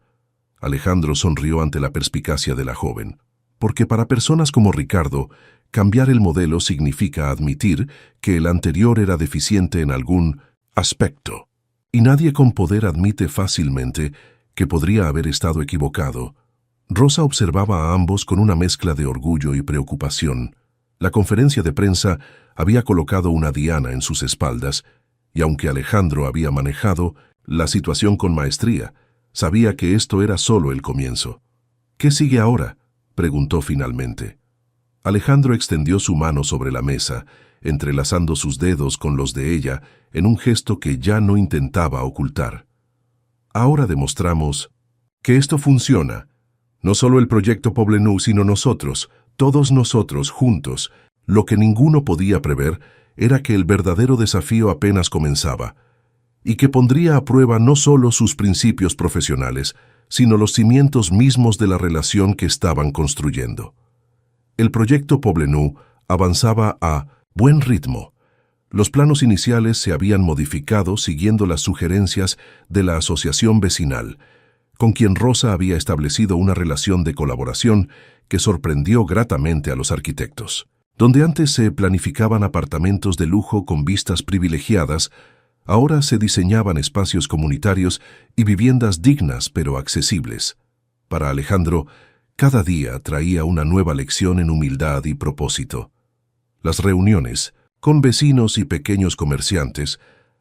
Alejandro sonrió ante la perspicacia de la joven, porque para personas como Ricardo, cambiar el modelo significa admitir que el anterior era deficiente en algún aspecto. Y nadie con poder admite fácilmente que podría haber estado equivocado. Rosa observaba a ambos con una mezcla de orgullo y preocupación. La conferencia de prensa había colocado una diana en sus espaldas, y aunque Alejandro había manejado la situación con maestría, sabía que esto era solo el comienzo. «¿Qué sigue ahora?», preguntó finalmente. Alejandro extendió su mano sobre la mesa, entrelazando sus dedos con los de ella en un gesto que ya no intentaba ocultar. «Ahora demostramos que esto funciona. No solo el proyecto Poblenou, sino nosotros, todos nosotros juntos. Lo que ninguno podía prever era que el verdadero desafío apenas comenzaba, y que pondría a prueba no solo sus principios profesionales, sino los cimientos mismos de la relación que estaban construyendo». El proyecto Poblenou avanzaba a buen ritmo. Los planos iniciales se habían modificado siguiendo las sugerencias de la asociación vecinal, con quien Rosa había establecido una relación de colaboración que sorprendió gratamente a los arquitectos. Donde antes se planificaban apartamentos de lujo con vistas privilegiadas, ahora se diseñaban espacios comunitarios y viviendas dignas pero accesibles. Para Alejandro, cada día traía una nueva lección en humildad y propósito. Las reuniones, con vecinos y pequeños comerciantes,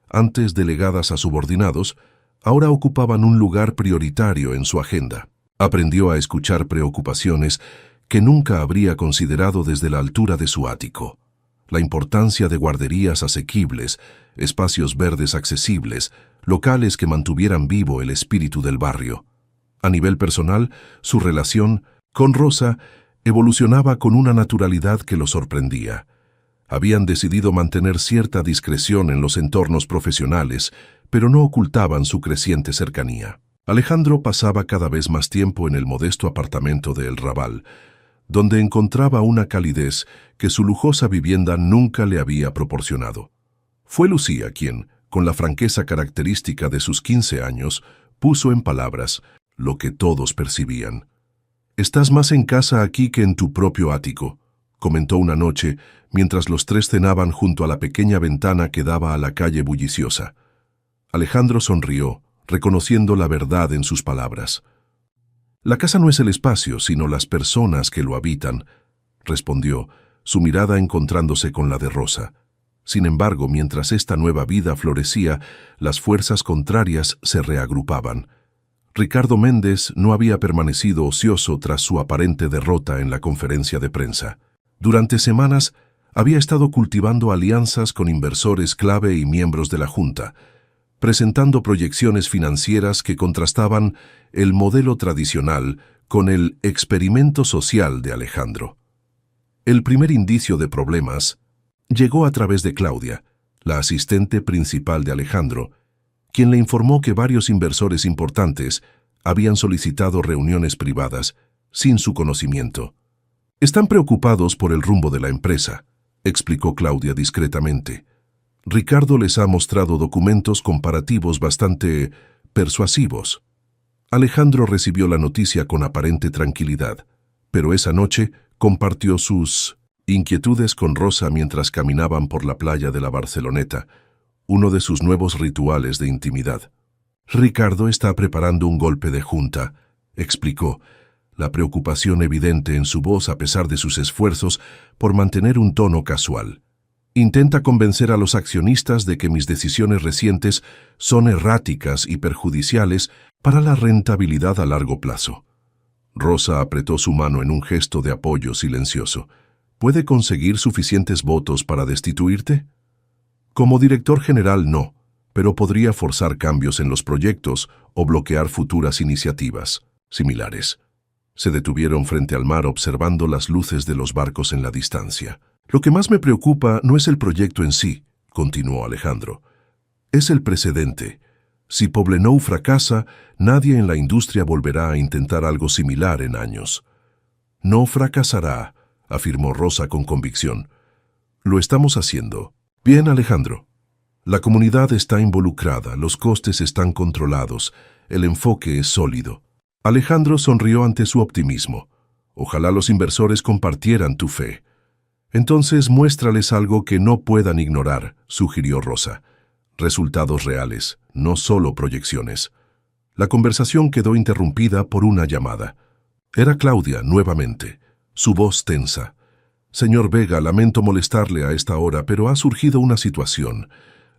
antes delegadas a subordinados, ahora ocupaban un lugar prioritario en su agenda. Aprendió a escuchar preocupaciones que nunca habría considerado desde la altura de su ático. La importancia de guarderías asequibles, espacios verdes accesibles, locales que mantuvieran vivo el espíritu del barrio. A nivel personal, su relación con Rosa evolucionaba con una naturalidad que lo sorprendía. Habían decidido mantener cierta discreción en los entornos profesionales, pero no ocultaban su creciente cercanía. Alejandro pasaba cada vez más tiempo en el modesto apartamento de El Raval, donde encontraba una calidez que su lujosa vivienda nunca le había proporcionado. Fue Lucía quien, con la franqueza característica de sus 15 años, puso en palabras lo que todos percibían. «Estás más en casa aquí que en tu propio ático», comentó una noche mientras los tres cenaban junto a la pequeña ventana que daba a la calle bulliciosa. Alejandro sonrió, reconociendo la verdad en sus palabras. «La casa no es el espacio, sino las personas que lo habitan», respondió, su mirada encontrándose con la de Rosa. Sin embargo, mientras esta nueva vida florecía, las fuerzas contrarias se reagrupaban. Ricardo Méndez no había permanecido ocioso tras su aparente derrota en la conferencia de prensa. Durante semanas había estado cultivando alianzas con inversores clave y miembros de la Junta, presentando proyecciones financieras que contrastaban el modelo tradicional con el experimento social de Alejandro. El primer indicio de problemas llegó a través de Claudia, la asistente principal de Alejandro, quien le informó que varios inversores importantes habían solicitado reuniones privadas sin su conocimiento. Están preocupados por el rumbo de la empresa, explicó Claudia discretamente. Ricardo les ha mostrado documentos comparativos bastante persuasivos. Alejandro recibió la noticia con aparente tranquilidad, pero esa noche compartió sus inquietudes con Rosa mientras caminaban por la playa de la Barceloneta, uno de sus nuevos rituales de intimidad. Ricardo está preparando un golpe de junta, explicó, la preocupación evidente en su voz a pesar de sus esfuerzos por mantener un tono casual. Intenta convencer a los accionistas de que mis decisiones recientes son erráticas y perjudiciales para la rentabilidad a largo plazo. Rosa apretó su mano en un gesto de apoyo silencioso. ¿Puede conseguir suficientes votos para destituirte? Como director general no, pero podría forzar cambios en los proyectos o bloquear futuras iniciativas similares. Se detuvieron frente al mar observando las luces de los barcos en la distancia. Lo que más me preocupa no es el proyecto en sí, continuó Alejandro. Es el precedente. Si Poblenou fracasa, nadie en la industria volverá a intentar algo similar en años. No fracasará, afirmó Rosa con convicción. Lo estamos haciendo. Bien, Alejandro. La comunidad está involucrada, los costes están controlados, el enfoque es sólido. Alejandro sonrió ante su optimismo. Ojalá los inversores compartieran tu fe. Entonces muéstrales algo que no puedan ignorar, sugirió Rosa. Resultados reales, no solo proyecciones. La conversación quedó interrumpida por una llamada. Era Claudia, nuevamente, su voz tensa. Señor Vega, lamento molestarle a esta hora, pero ha surgido una situación.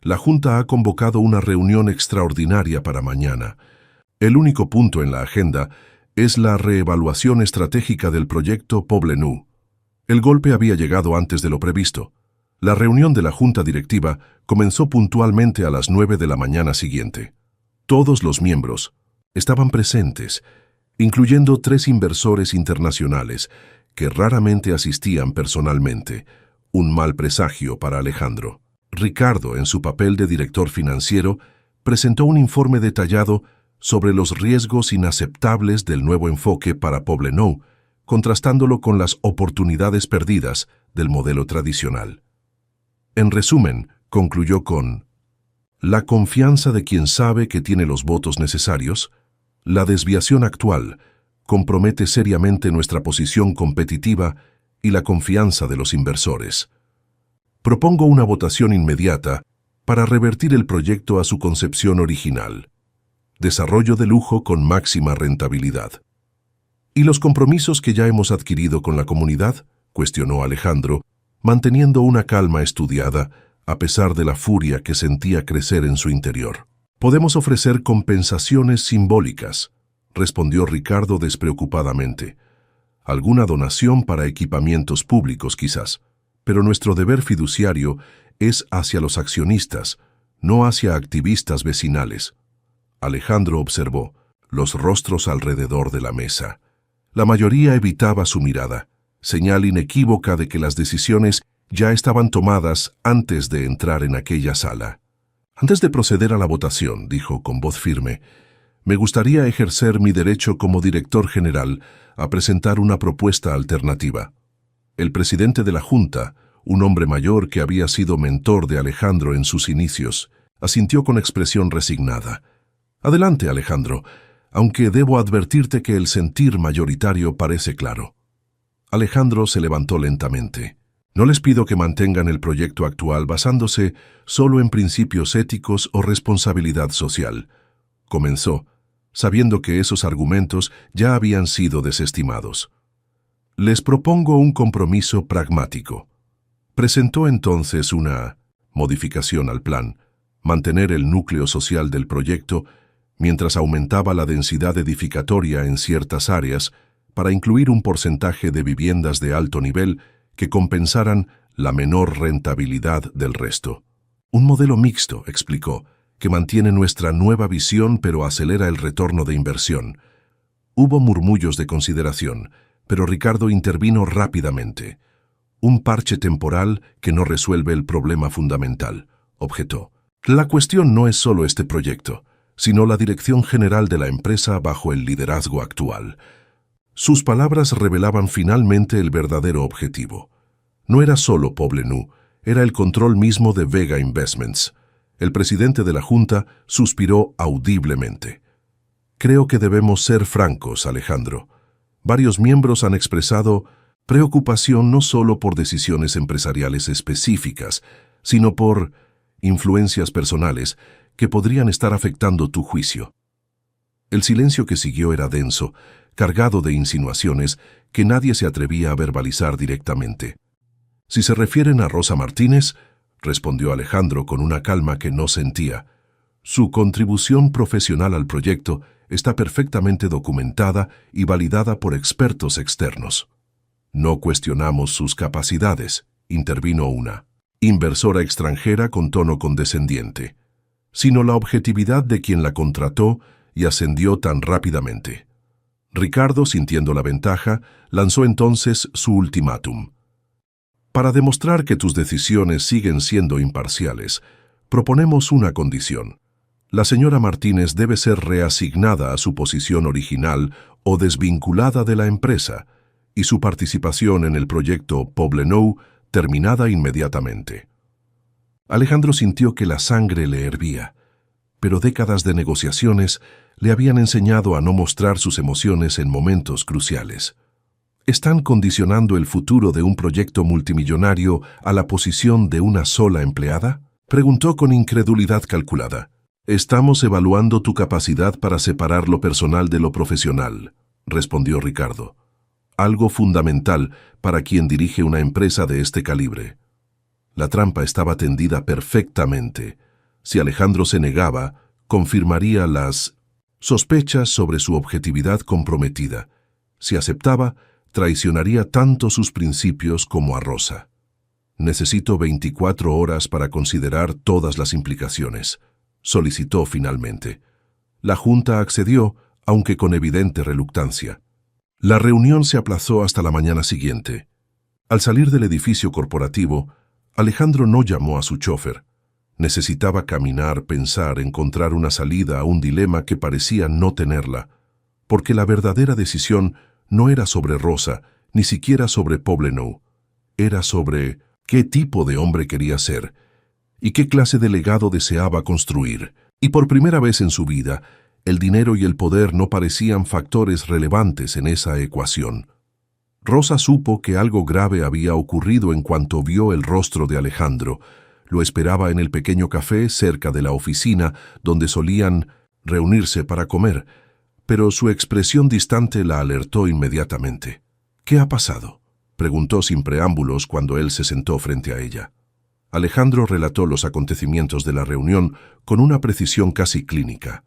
La Junta ha convocado una reunión extraordinaria para mañana. El único punto en la agenda es la reevaluación estratégica del proyecto Poblenou. El golpe había llegado antes de lo previsto. La reunión de la Junta Directiva comenzó puntualmente a las 9 de la mañana siguiente. Todos los miembros estaban presentes, incluyendo 3 inversores internacionales que raramente asistían personalmente, un mal presagio para Alejandro. Ricardo, en su papel de director financiero, presentó un informe detallado sobre los riesgos inaceptables del nuevo enfoque para Poblenou, contrastándolo con las oportunidades perdidas del modelo tradicional. En resumen, concluyó con: la confianza de quien sabe que tiene los votos necesarios, la desviación actual compromete seriamente nuestra posición competitiva y la confianza de los inversores. Propongo una votación inmediata para revertir el proyecto a su concepción original. Desarrollo de lujo con máxima rentabilidad. ¿Y los compromisos que ya hemos adquirido con la comunidad?, cuestionó Alejandro, manteniendo una calma estudiada, a pesar de la furia que sentía crecer en su interior. Podemos ofrecer compensaciones simbólicas, respondió Ricardo despreocupadamente. Alguna donación para equipamientos públicos quizás, pero nuestro deber fiduciario es hacia los accionistas, no hacia activistas vecinales. Alejandro observó los rostros alrededor de la mesa. La mayoría evitaba su mirada, señal inequívoca de que las decisiones ya estaban tomadas antes de entrar en aquella sala. Antes de proceder a la votación, dijo con voz firme, me gustaría ejercer mi derecho como director general a presentar una propuesta alternativa. El presidente de la Junta, un hombre mayor que había sido mentor de Alejandro en sus inicios, asintió con expresión resignada. Adelante, Alejandro, aunque debo advertirte que el sentir mayoritario parece claro. Alejandro se levantó lentamente. No les pido que mantengan el proyecto actual basándose solo en principios éticos o responsabilidad social. Comenzó, sabiendo que esos argumentos ya habían sido desestimados. Les propongo un compromiso pragmático. Presentó entonces una modificación al plan, mantener el núcleo social del proyecto mientras aumentaba la densidad edificatoria en ciertas áreas para incluir un porcentaje de viviendas de alto nivel que compensaran la menor rentabilidad del resto. Un modelo mixto, explicó, que mantiene nuestra nueva visión pero acelera el retorno de inversión. Hubo murmullos de consideración, pero Ricardo intervino rápidamente. Un parche temporal que no resuelve el problema fundamental, objetó. La cuestión no es solo este proyecto, sino la dirección general de la empresa bajo el liderazgo actual. Sus palabras revelaban finalmente el verdadero objetivo. No era solo Poblenou, era el control mismo de Vega Investments. El presidente de la Junta suspiró audiblemente. Creo que debemos ser francos, Alejandro. Varios miembros han expresado preocupación no solo por decisiones empresariales específicas, sino por influencias personales que podrían estar afectando tu juicio. El silencio que siguió era denso, cargado de insinuaciones que nadie se atrevía a verbalizar directamente. Si se refieren a Rosa Martínez, respondió Alejandro con una calma que no sentía, su contribución profesional al proyecto está perfectamente documentada y validada por expertos externos. No cuestionamos sus capacidades, intervino una inversora extranjera con tono condescendiente, sino la objetividad de quien la contrató y ascendió tan rápidamente. Ricardo, sintiendo la ventaja, lanzó entonces su ultimátum. Para demostrar que tus decisiones siguen siendo imparciales, proponemos una condición. La señora Martínez debe ser reasignada a su posición original o desvinculada de la empresa, y su participación en el proyecto Poblenou terminada inmediatamente. Alejandro sintió que la sangre le hervía, pero décadas de negociaciones le habían enseñado a no mostrar sus emociones en momentos cruciales. ¿Están condicionando el futuro de un proyecto multimillonario a la posición de una sola empleada? Preguntó con incredulidad calculada. Estamos evaluando tu capacidad para separar lo personal de lo profesional, respondió Ricardo. Algo fundamental para quien dirige una empresa de este calibre. La trampa estaba tendida perfectamente. Si Alejandro se negaba, confirmaría las sospechas sobre su objetividad comprometida. Si aceptaba, traicionaría tanto sus principios como a Rosa. Necesito 24 horas para considerar todas las implicaciones, solicitó finalmente. La Junta accedió, aunque con evidente reluctancia. La reunión se aplazó hasta la mañana siguiente. Al salir del edificio corporativo, Alejandro no llamó a su chofer. Necesitaba caminar, pensar, encontrar una salida a un dilema que parecía no tenerla, porque la verdadera decisión no era sobre Rosa, ni siquiera sobre Poblenou. Era sobre qué tipo de hombre quería ser y qué clase de legado deseaba construir. Y por primera vez en su vida, el dinero y el poder no parecían factores relevantes en esa ecuación. Rosa supo que algo grave había ocurrido en cuanto vio el rostro de Alejandro. Lo esperaba en el pequeño café cerca de la oficina donde solían reunirse para comer, pero su expresión distante la alertó inmediatamente. «¿Qué ha pasado?», preguntó sin preámbulos cuando él se sentó frente a ella. Alejandro relató los acontecimientos de la reunión con una precisión casi clínica,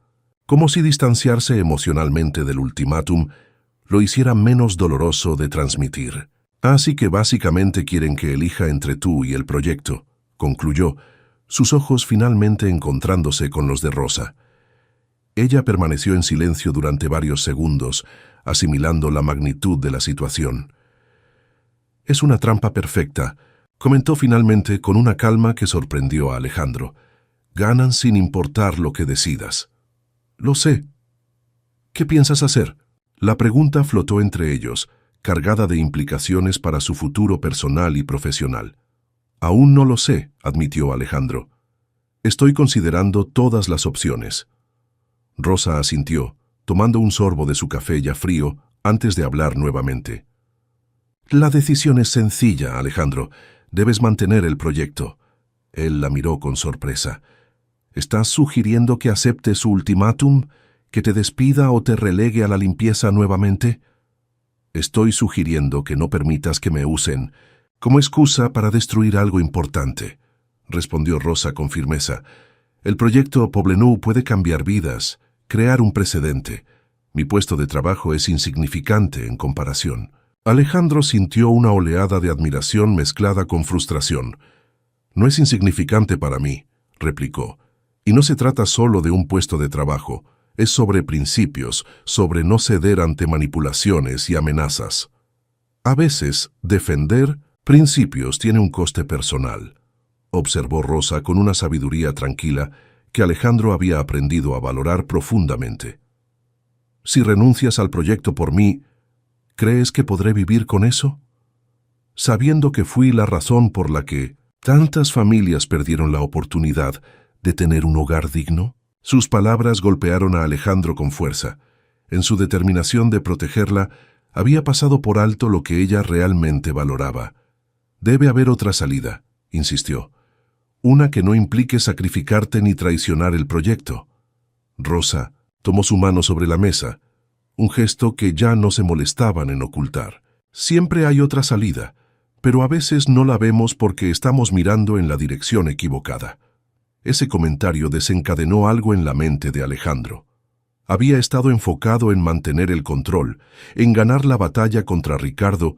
como si distanciarse emocionalmente del ultimátum lo hiciera menos doloroso de transmitir. «Así que básicamente quieren que elija entre tú y el proyecto», concluyó, sus ojos finalmente encontrándose con los de Rosa. Ella permaneció en silencio durante varios segundos, asimilando la magnitud de la situación. «Es una trampa perfecta», comentó finalmente con una calma que sorprendió a Alejandro. «Ganan sin importar lo que decidas». «Lo sé». «¿Qué piensas hacer?». La pregunta flotó entre ellos, cargada de implicaciones para su futuro personal y profesional. «Aún no lo sé», admitió Alejandro. «Estoy considerando todas las opciones». Rosa asintió, tomando un sorbo de su café ya frío antes de hablar nuevamente. «La decisión es sencilla, Alejandro. Debes mantener el proyecto». Él la miró con sorpresa. «¿Estás sugiriendo que acepte su ultimátum? ¿Que te despida o te relegue a la limpieza nuevamente?» «Estoy sugiriendo que no permitas que me usen como excusa para destruir algo importante», respondió Rosa con firmeza. «El proyecto Poblenou puede cambiar vidas, crear un precedente. Mi puesto de trabajo es insignificante en comparación». Alejandro sintió una oleada de admiración mezclada con frustración. «No es insignificante para mí», replicó. «Y no se trata solo de un puesto de trabajo. Es sobre principios, sobre no ceder ante manipulaciones y amenazas. A veces, defender principios tiene un coste personal», observó Rosa con una sabiduría tranquila que Alejandro había aprendido a valorar profundamente. «Si renuncias al proyecto por mí, ¿Crees que podré vivir con eso? Sabiendo que fui la razón por la que tantas familias perdieron la oportunidad de tener un hogar digno. Sus palabras golpearon a Alejandro con fuerza. En su determinación de protegerla, había pasado por alto lo que ella realmente valoraba. Debe haber otra salida, insistió. Una que no implique sacrificarte ni traicionar el proyecto. Rosa tomó su mano sobre la mesa, un gesto que ya no se molestaban en ocultar. Siempre hay otra salida, pero a veces no la vemos porque estamos mirando en la dirección equivocada. Ese comentario desencadenó algo en la mente de Alejandro. Había estado enfocado en mantener el control, en ganar la batalla contra Ricardo,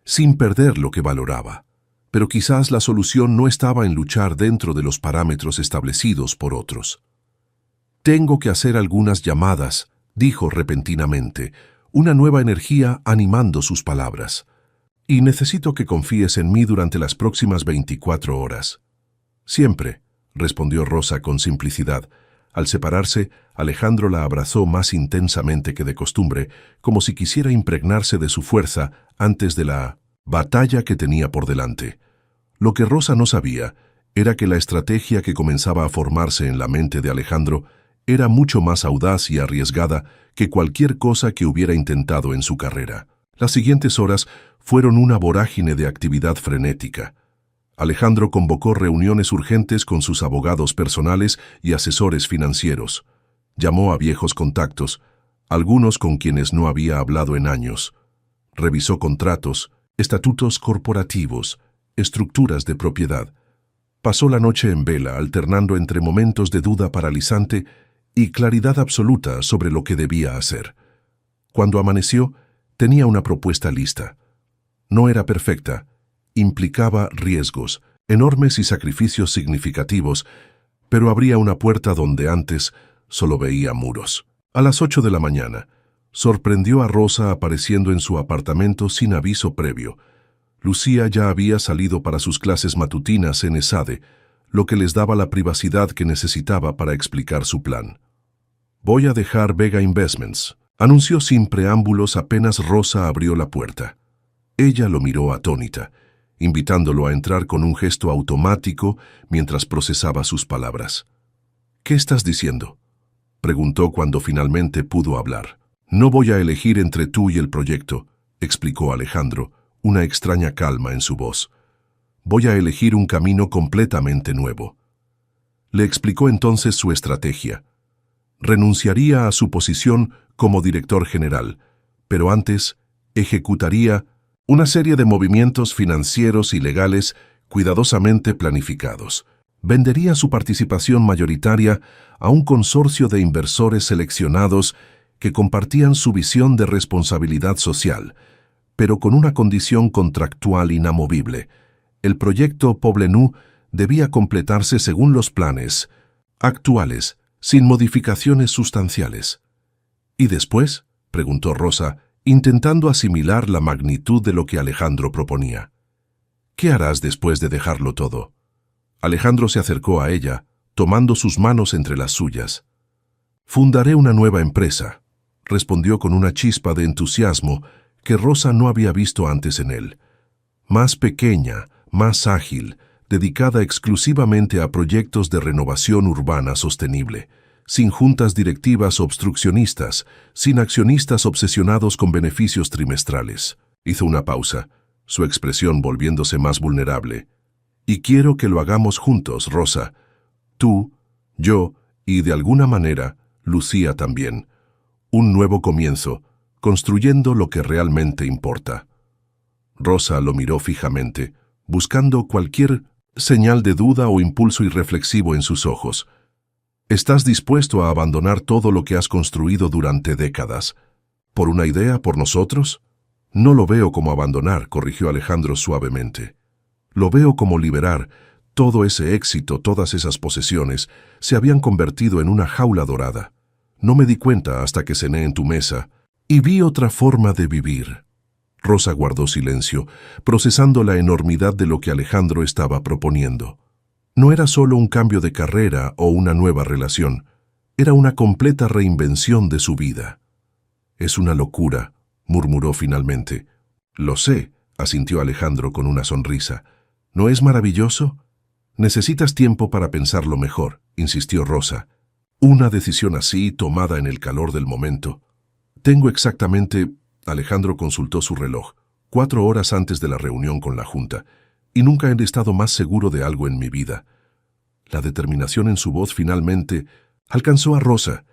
sin perder lo que valoraba. Pero quizás la solución no estaba en luchar dentro de los parámetros establecidos por otros. «Tengo que hacer algunas llamadas», dijo repentinamente, una nueva energía animando sus palabras. «Y necesito que confíes en mí durante las próximas 24 horas». «Siempre», respondió Rosa con simplicidad. Al separarse, Alejandro la abrazó más intensamente que de costumbre, como si quisiera impregnarse de su fuerza antes de la batalla que tenía por delante. Lo que Rosa no sabía era que la estrategia que comenzaba a formarse en la mente de Alejandro era mucho más audaz y arriesgada que cualquier cosa que hubiera intentado en su carrera. Las siguientes horas fueron una vorágine de actividad frenética. Alejandro convocó reuniones urgentes con sus abogados personales y asesores financieros. Llamó a viejos contactos, algunos con quienes no había hablado en años. Revisó contratos, estatutos corporativos, estructuras de propiedad. Pasó la noche en vela, alternando entre momentos de duda paralizante y claridad absoluta sobre lo que debía hacer. Cuando amaneció, tenía una propuesta lista. No era perfecta, implicaba riesgos, enormes y sacrificios significativos, pero abría una puerta donde antes solo veía muros. A las 8 de la mañana, sorprendió a Rosa apareciendo en su apartamento sin aviso previo. Lucía ya había salido para sus clases matutinas en ESADE, lo que les daba la privacidad que necesitaba para explicar su plan. «Voy a dejar Vega Investments», anunció sin preámbulos apenas Rosa abrió la puerta. Ella lo miró atónita, invitándolo a entrar con un gesto automático mientras procesaba sus palabras. «¿Qué estás diciendo?», preguntó cuando finalmente pudo hablar. «No voy a elegir entre tú y el proyecto», explicó Alejandro, una extraña calma en su voz. «Voy a elegir un camino completamente nuevo». Le explicó entonces su estrategia. Renunciaría a su posición como director general, pero antes ejecutaría una serie de movimientos financieros y legales cuidadosamente planificados. Vendería su participación mayoritaria a un consorcio de inversores seleccionados que compartían su visión de responsabilidad social, pero con una condición contractual inamovible. El proyecto Poblenou debía completarse según los planes actuales, sin modificaciones sustanciales. «¿Y después?», preguntó Rosa, intentando asimilar la magnitud de lo que Alejandro proponía. «¿Qué harás después de dejarlo todo?». Alejandro se acercó a ella, tomando sus manos entre las suyas. «Fundaré una nueva empresa», respondió con una chispa de entusiasmo que Rosa no había visto antes en él. Más pequeña, más ágil, dedicada exclusivamente a proyectos de renovación urbana sostenible, sin juntas directivas obstruccionistas, sin accionistas obsesionados con beneficios trimestrales. Hizo una pausa, su expresión volviéndose más vulnerable. «Y quiero que lo hagamos juntos, Rosa. Tú, yo y, de alguna manera, Lucía también. Un nuevo comienzo, construyendo lo que realmente importa». Rosa lo miró fijamente, buscando cualquier señal de duda o impulso irreflexivo en sus ojos. «¿Estás dispuesto a abandonar todo lo que has construido durante décadas? ¿Por una idea, por nosotros?». «No lo veo como abandonar», corrigió Alejandro suavemente. «Lo veo como liberar. Todo ese éxito, todas esas posesiones, se habían convertido en una jaula dorada. No me di cuenta hasta que cené en tu mesa y vi otra forma de vivir». Rosa guardó silencio, procesando la enormidad de lo que Alejandro estaba proponiendo. No era solo un cambio de carrera o una nueva relación, era una completa reinvención de su vida. «Es una locura», murmuró finalmente. Lo sé, asintió Alejandro con una sonrisa. ¿No es maravilloso? Necesitas tiempo para pensarlo mejor, insistió Rosa. Una decisión así, tomada en el calor del momento. Tengo exactamente, Alejandro consultó su reloj, 4 horas antes de la reunión con la Junta, y nunca he estado más seguro de algo en mi vida. La determinación en su voz finalmente alcanzó a Rosa,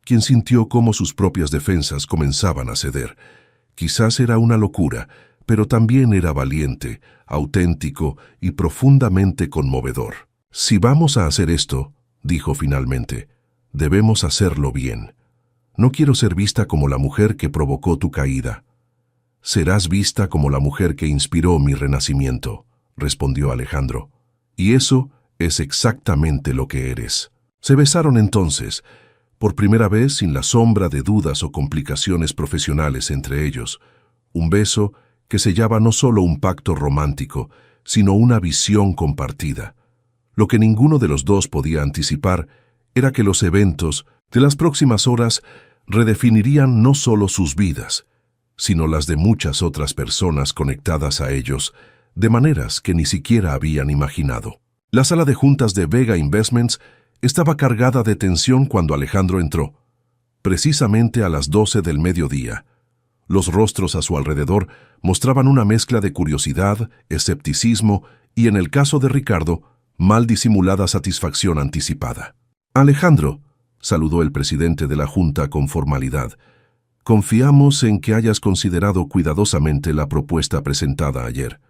quien sintió cómo sus propias defensas comenzaban a ceder. Quizás era una locura, pero también era valiente, auténtico y profundamente conmovedor. Si vamos a hacer esto, dijo finalmente, debemos hacerlo bien. No quiero ser vista como la mujer que provocó tu caída. Serás vista como la mujer que inspiró mi renacimiento, respondió Alejandro. Y eso es exactamente lo que eres. Se besaron entonces, por primera vez sin la sombra de dudas o complicaciones profesionales entre ellos. Un beso que sellaba no solo un pacto romántico, sino una visión compartida. Lo que ninguno de los dos podía anticipar era que los eventos de las próximas horas redefinirían no solo sus vidas, sino las de muchas otras personas conectadas a ellos, de maneras que ni siquiera habían imaginado. La sala de juntas de Vega Investments estaba cargada de tensión cuando Alejandro entró, precisamente a las 12 del mediodía. Los rostros a su alrededor mostraban una mezcla de curiosidad, escepticismo y, en el caso de Ricardo, mal disimulada satisfacción anticipada. Alejandro, saludó el presidente de la Junta con formalidad, confiamos en que hayas considerado cuidadosamente la propuesta presentada ayer.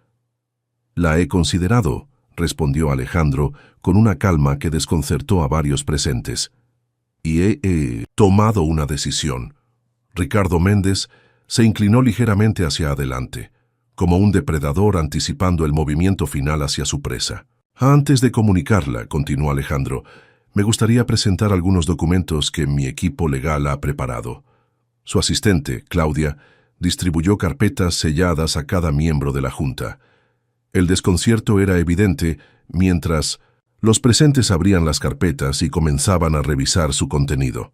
La he considerado, respondió Alejandro con una calma que desconcertó a varios presentes. Y he tomado una decisión. Ricardo Méndez se inclinó ligeramente hacia adelante, como un depredador anticipando el movimiento final hacia su presa. Antes de comunicarla, continuó Alejandro, me gustaría presentar algunos documentos que mi equipo legal ha preparado. Su asistente, Claudia, distribuyó carpetas selladas a cada miembro de la Junta. El desconcierto era evidente mientras los presentes abrían las carpetas y comenzaban a revisar su contenido.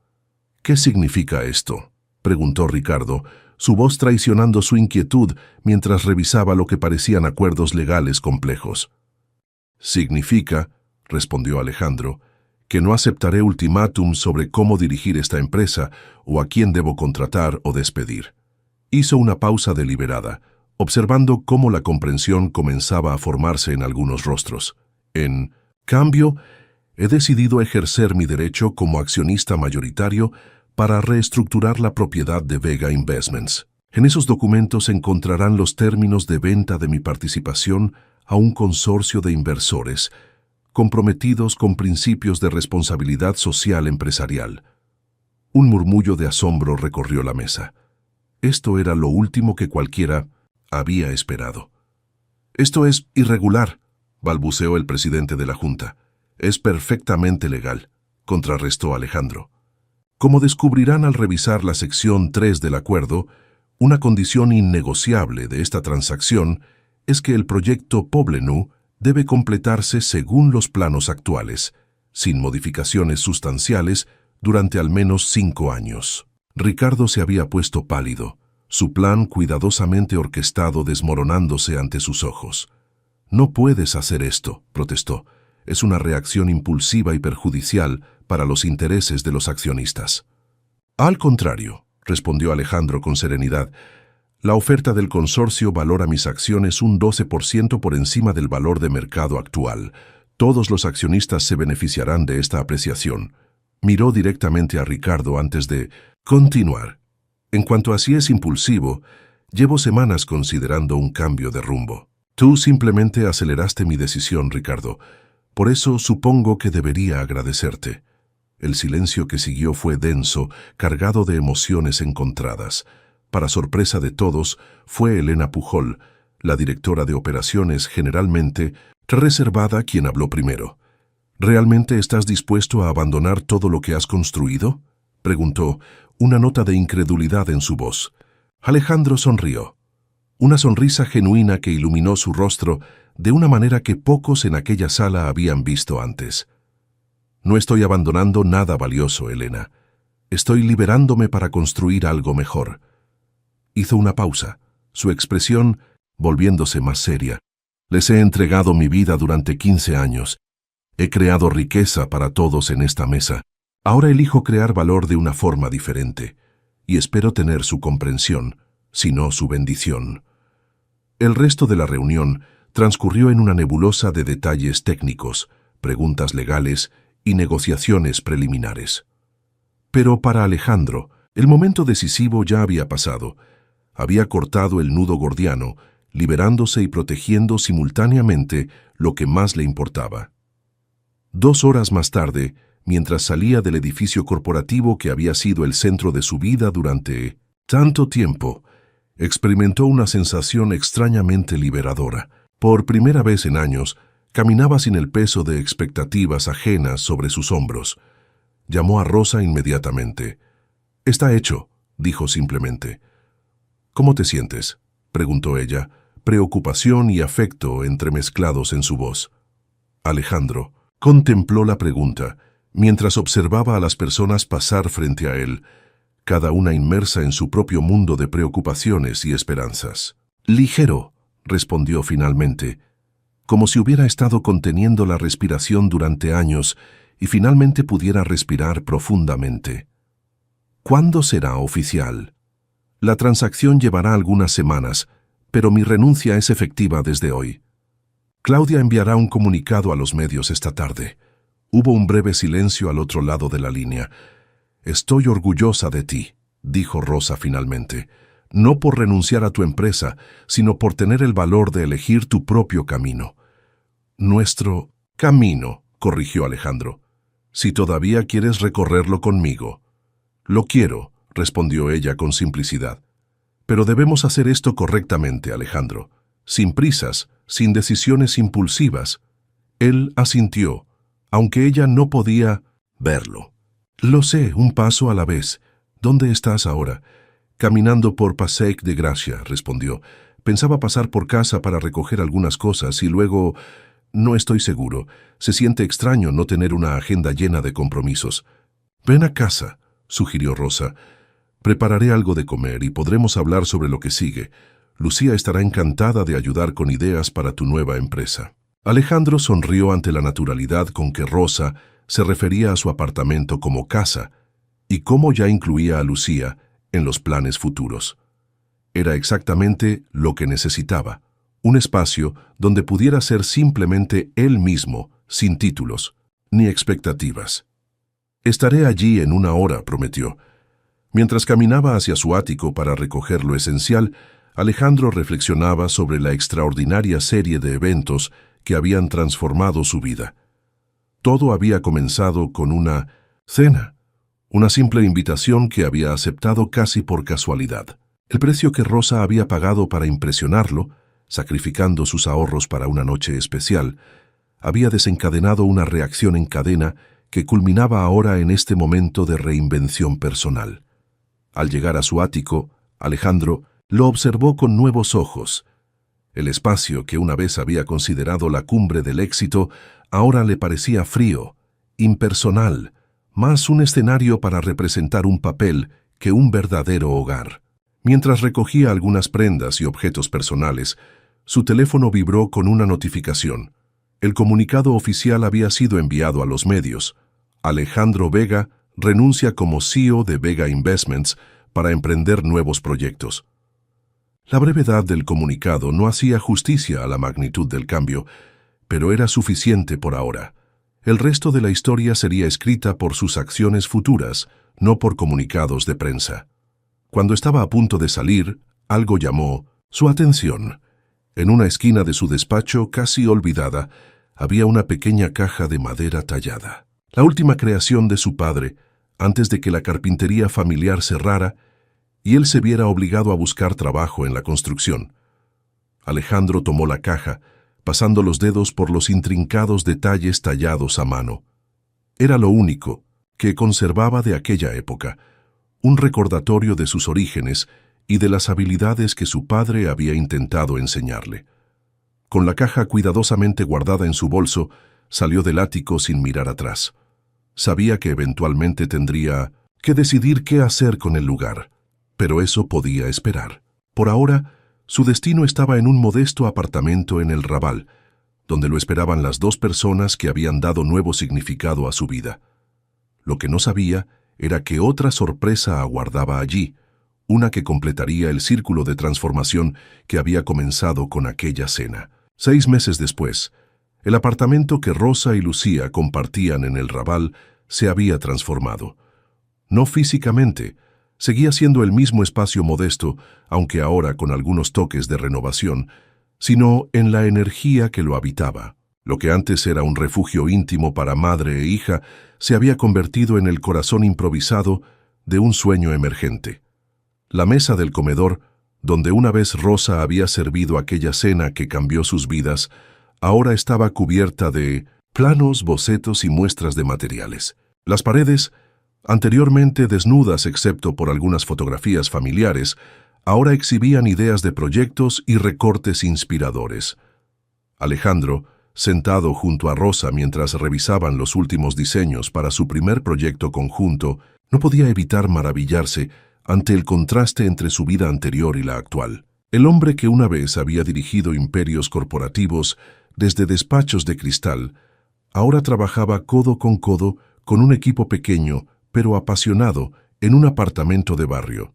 ¿Qué significa esto?, preguntó Ricardo, su voz traicionando su inquietud mientras revisaba lo que parecían acuerdos legales complejos. Significa, respondió Alejandro, que no aceptaré ultimátums sobre cómo dirigir esta empresa o a quién debo contratar o despedir. Hizo una pausa deliberada, observando cómo la comprensión comenzaba a formarse en algunos rostros. En cambio, he decidido ejercer mi derecho como accionista mayoritario para reestructurar la propiedad de Vega Investments. En esos documentos encontrarán los términos de venta de mi participación a un consorcio de inversores comprometidos con principios de responsabilidad social empresarial. Un murmullo de asombro recorrió la mesa. Esto era lo último que cualquiera había esperado. Esto es irregular, balbuceó el presidente de la Junta. Es perfectamente legal, contrarrestó Alejandro. Como descubrirán al revisar la sección 3 del acuerdo, una condición innegociable de esta transacción es que el proyecto Poblenou debe completarse según los planos actuales, sin modificaciones sustanciales, durante al menos 5 años. Ricardo se había puesto pálido, su plan cuidadosamente orquestado desmoronándose ante sus ojos. «No puedes hacer esto», protestó. «Es una reacción impulsiva y perjudicial para los intereses de los accionistas». «Al contrario», respondió Alejandro con serenidad, «la oferta del consorcio valora mis acciones un 12% por encima del valor de mercado actual. Todos los accionistas se beneficiarán de esta apreciación». Miró directamente a Ricardo antes de continuar. «En cuanto a si es impulsivo, llevo semanas considerando un cambio de rumbo. Tú simplemente aceleraste mi decisión, Ricardo. Por eso supongo que debería agradecerte». El silencio que siguió fue denso, cargado de emociones encontradas. Para sorpresa de todos, fue Elena Pujol, la directora de operaciones generalmente reservada, quien habló primero. «¿Realmente estás dispuesto a abandonar todo lo que has construido?», preguntó, una nota de incredulidad en su voz. Alejandro sonrió. Una sonrisa genuina que iluminó su rostro de una manera que pocos en aquella sala habían visto antes. «No estoy abandonando nada valioso, Elena. Estoy liberándome para construir algo mejor». Hizo una pausa, su expresión volviéndose más seria. Les he entregado mi vida durante 15 años. He creado riqueza para todos en esta mesa. Ahora elijo crear valor de una forma diferente, y espero tener su comprensión, si no su bendición. El resto de la reunión transcurrió en una nebulosa de detalles técnicos, preguntas legales y negociaciones preliminares. Pero para Alejandro, el momento decisivo ya había pasado. Había cortado el nudo gordiano, liberándose y protegiendo simultáneamente lo que más le importaba. 2 horas más tarde, mientras salía del edificio corporativo que había sido el centro de su vida durante tanto tiempo, experimentó una sensación extrañamente liberadora. Por primera vez en años, caminaba sin el peso de expectativas ajenas sobre sus hombros. Llamó a Rosa inmediatamente. «Está hecho», dijo simplemente. «¿Cómo te sientes?», preguntó ella, preocupación y afecto entremezclados en su voz. Alejandro contempló la pregunta, mientras observaba a las personas pasar frente a él, cada una inmersa en su propio mundo de preocupaciones y esperanzas. «Ligero», respondió finalmente, como si hubiera estado conteniendo la respiración durante años y finalmente pudiera respirar profundamente. «¿Cuándo será oficial? La transacción llevará algunas semanas, pero mi renuncia es efectiva desde hoy. Claudia enviará un comunicado a los medios esta tarde». Hubo un breve silencio al otro lado de la línea. «Estoy orgullosa de ti», dijo Rosa finalmente, «no por renunciar a tu empresa, sino por tener el valor de elegir tu propio camino». «Nuestro camino», corrigió Alejandro. «Si todavía quieres recorrerlo conmigo». «Lo quiero», respondió ella con simplicidad. «Pero debemos hacer esto correctamente, Alejandro, sin prisas, sin decisiones impulsivas». Él asintió, aunque ella no podía verlo. «Lo sé, un paso a la vez. ¿Dónde estás ahora?» «Caminando por Passaic de Gracia», respondió. «Pensaba pasar por casa para recoger algunas cosas y luego... No estoy seguro. Se siente extraño no tener una agenda llena de compromisos». «Ven a casa», sugirió Rosa. «Prepararé algo de comer y podremos hablar sobre lo que sigue. Lucía estará encantada de ayudar con ideas para tu nueva empresa». Alejandro sonrió ante la naturalidad con que Rosa se refería a su apartamento como casa y cómo ya incluía a Lucía en los planes futuros. Era exactamente lo que necesitaba, un espacio donde pudiera ser simplemente él mismo, sin títulos ni expectativas. «Estaré allí en 1 hora», prometió. Mientras caminaba hacia su ático para recoger lo esencial, Alejandro reflexionaba sobre la extraordinaria serie de eventos que habían transformado su vida. Todo había comenzado con una cena, una simple invitación que había aceptado casi por casualidad. El precio que Rosa había pagado para impresionarlo, sacrificando sus ahorros para una noche especial, había desencadenado una reacción en cadena que culminaba ahora en este momento de reinvención personal. Al llegar a su ático, Alejandro lo observó con nuevos ojos. El espacio que una vez había considerado la cumbre del éxito, ahora le parecía frío, impersonal, más un escenario para representar un papel que un verdadero hogar. Mientras recogía algunas prendas y objetos personales, su teléfono vibró con una notificación. El comunicado oficial había sido enviado a los medios. Alejandro Vega renuncia como CEO de Vega Investments para emprender nuevos proyectos. La brevedad del comunicado no hacía justicia a la magnitud del cambio, pero era suficiente por ahora. El resto de la historia sería escrita por sus acciones futuras, no por comunicados de prensa. Cuando estaba a punto de salir, algo llamó su atención. En una esquina de su despacho, casi olvidada, había una pequeña caja de madera tallada. La última creación de su padre, antes de que la carpintería familiar cerrara y él se viera obligado a buscar trabajo en la construcción. Alejandro tomó la caja, pasando los dedos por los intrincados detalles tallados a mano. Era lo único que conservaba de aquella época, un recordatorio de sus orígenes y de las habilidades que su padre había intentado enseñarle. Con la caja cuidadosamente guardada en su bolso, salió del ático sin mirar atrás. Sabía que eventualmente tendría que decidir qué hacer con el lugar, pero eso podía esperar. Por ahora, su destino estaba en un modesto apartamento en el Raval, donde lo esperaban las dos personas que habían dado nuevo significado a su vida. Lo que no sabía era que otra sorpresa aguardaba allí, una que completaría el círculo de transformación que había comenzado con aquella cena. 6 meses después, el apartamento que Rosa y Lucía compartían en el Raval se había transformado. No físicamente, seguía siendo el mismo espacio modesto, aunque ahora con algunos toques de renovación, sino en la energía que lo habitaba. Lo que antes era un refugio íntimo para madre e hija se había convertido en el corazón improvisado de un sueño emergente. La mesa del comedor, donde una vez Rosa había servido aquella cena que cambió sus vidas, ahora estaba cubierta de planos, bocetos y muestras de materiales. Las paredes, anteriormente desnudas excepto por algunas fotografías familiares, ahora exhibían ideas de proyectos y recortes inspiradores. Alejandro, sentado junto a Rosa mientras revisaban los últimos diseños para su primer proyecto conjunto, no podía evitar maravillarse ante el contraste entre su vida anterior y la actual. El hombre que una vez había dirigido imperios corporativos desde despachos de cristal, ahora trabajaba codo con un equipo pequeño, pero apasionado, en un apartamento de barrio.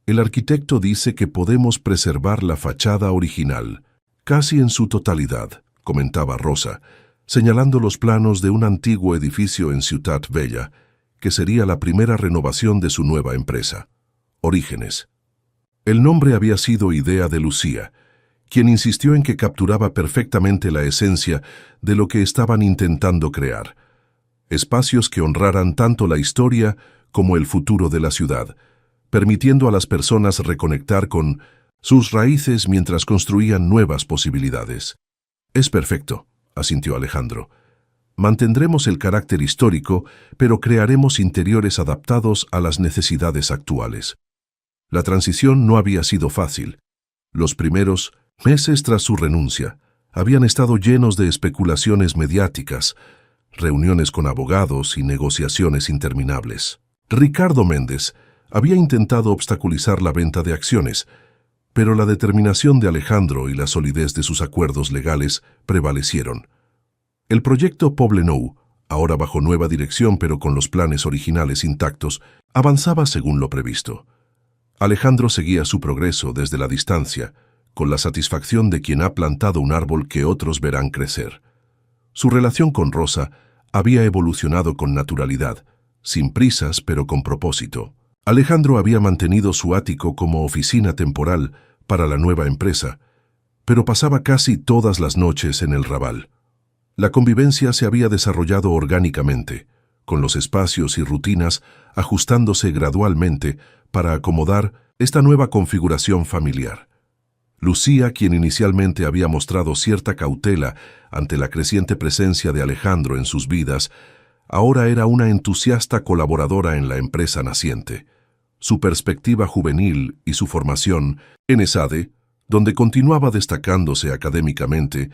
El arquitecto dice que podemos preservar la fachada original, casi en su totalidad, comentaba Rosa, señalando los planos de un antiguo edificio en Ciutat Bella, que sería la primera renovación de su nueva empresa. Orígenes. El nombre había sido idea de Lucía, quien insistió en que capturaba perfectamente la esencia de lo que estaban intentando crear. Espacios que honraran tanto la historia como el futuro de la ciudad, permitiendo a las personas reconectar con sus raíces mientras construían nuevas posibilidades. Es perfecto, asintió Alejandro. Mantendremos el carácter histórico, pero crearemos interiores adaptados a las necesidades actuales. La transición no había sido fácil. Los primeros meses tras su renuncia habían estado llenos de especulaciones mediáticas, reuniones con abogados y negociaciones interminables. Ricardo Méndez había intentado obstaculizar la venta de acciones, pero la determinación de Alejandro y la solidez de sus acuerdos legales prevalecieron. El proyecto Poblenou, ahora bajo nueva dirección pero con los planes originales intactos, avanzaba según lo previsto. Alejandro seguía su progreso desde la distancia, con la satisfacción de quien ha plantado un árbol que otros verán crecer. Su relación con Rosa había evolucionado con naturalidad, sin prisas pero con propósito. Alejandro había mantenido su ático como oficina temporal para la nueva empresa, pero pasaba casi todas las noches en el Raval. La convivencia se había desarrollado orgánicamente, con los espacios y rutinas ajustándose gradualmente para acomodar esta nueva configuración familiar. Lucía, quien inicialmente había mostrado cierta cautela ante la creciente presencia de Alejandro en sus vidas, ahora era una entusiasta colaboradora en la empresa naciente. Su perspectiva juvenil y su formación en ESADE, donde continuaba destacándose académicamente,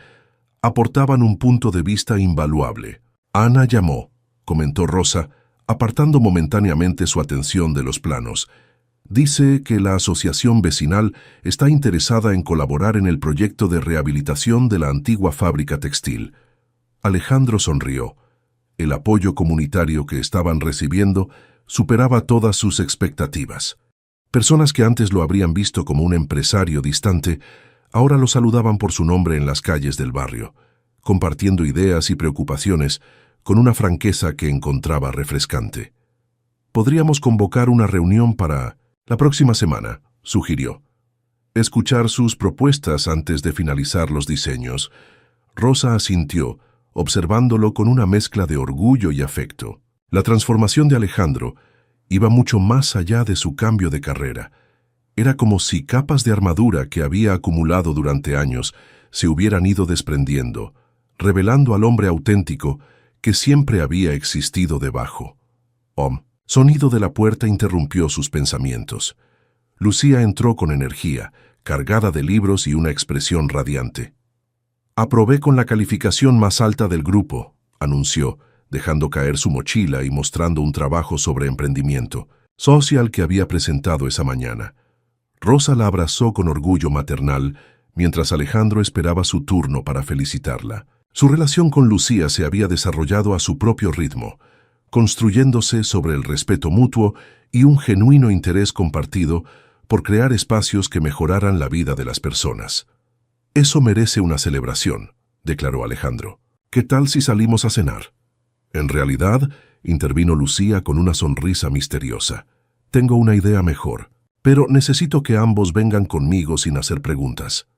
aportaban un punto de vista invaluable. Ana llamó, comentó Rosa, apartando momentáneamente su atención de los planos. Dice que la asociación vecinal está interesada en colaborar en el proyecto de rehabilitación de la antigua fábrica textil. Alejandro sonrió. El apoyo comunitario que estaban recibiendo superaba todas sus expectativas. Personas que antes lo habrían visto como un empresario distante, ahora lo saludaban por su nombre en las calles del barrio, compartiendo ideas y preocupaciones con una franqueza que encontraba refrescante. Podríamos convocar una reunión para la próxima semana, sugirió. Escuchar sus propuestas antes de finalizar los diseños. Rosa asintió, observándolo con una mezcla de orgullo y afecto. La transformación de Alejandro iba mucho más allá de su cambio de carrera. Era como si capas de armadura que había acumulado durante años se hubieran ido desprendiendo, revelando al hombre auténtico que siempre había existido debajo. Sonido de la puerta interrumpió sus pensamientos. Lucía entró con energía, cargada de libros y una expresión radiante. «Aprobé con la calificación más alta del grupo», anunció, dejando caer su mochila y mostrando un trabajo sobre emprendimiento. social que había presentado esa mañana. Rosa la abrazó con orgullo maternal, mientras Alejandro esperaba su turno para felicitarla. Su relación con Lucía se había desarrollado a su propio ritmo, construyéndose sobre el respeto mutuo y un genuino interés compartido por crear espacios que mejoraran la vida de las personas. «Eso merece una celebración», declaró Alejandro. «¿Qué tal si salimos a cenar?» «En realidad», intervino Lucía con una sonrisa misteriosa, «tengo una idea mejor, pero necesito que ambos vengan conmigo sin hacer preguntas».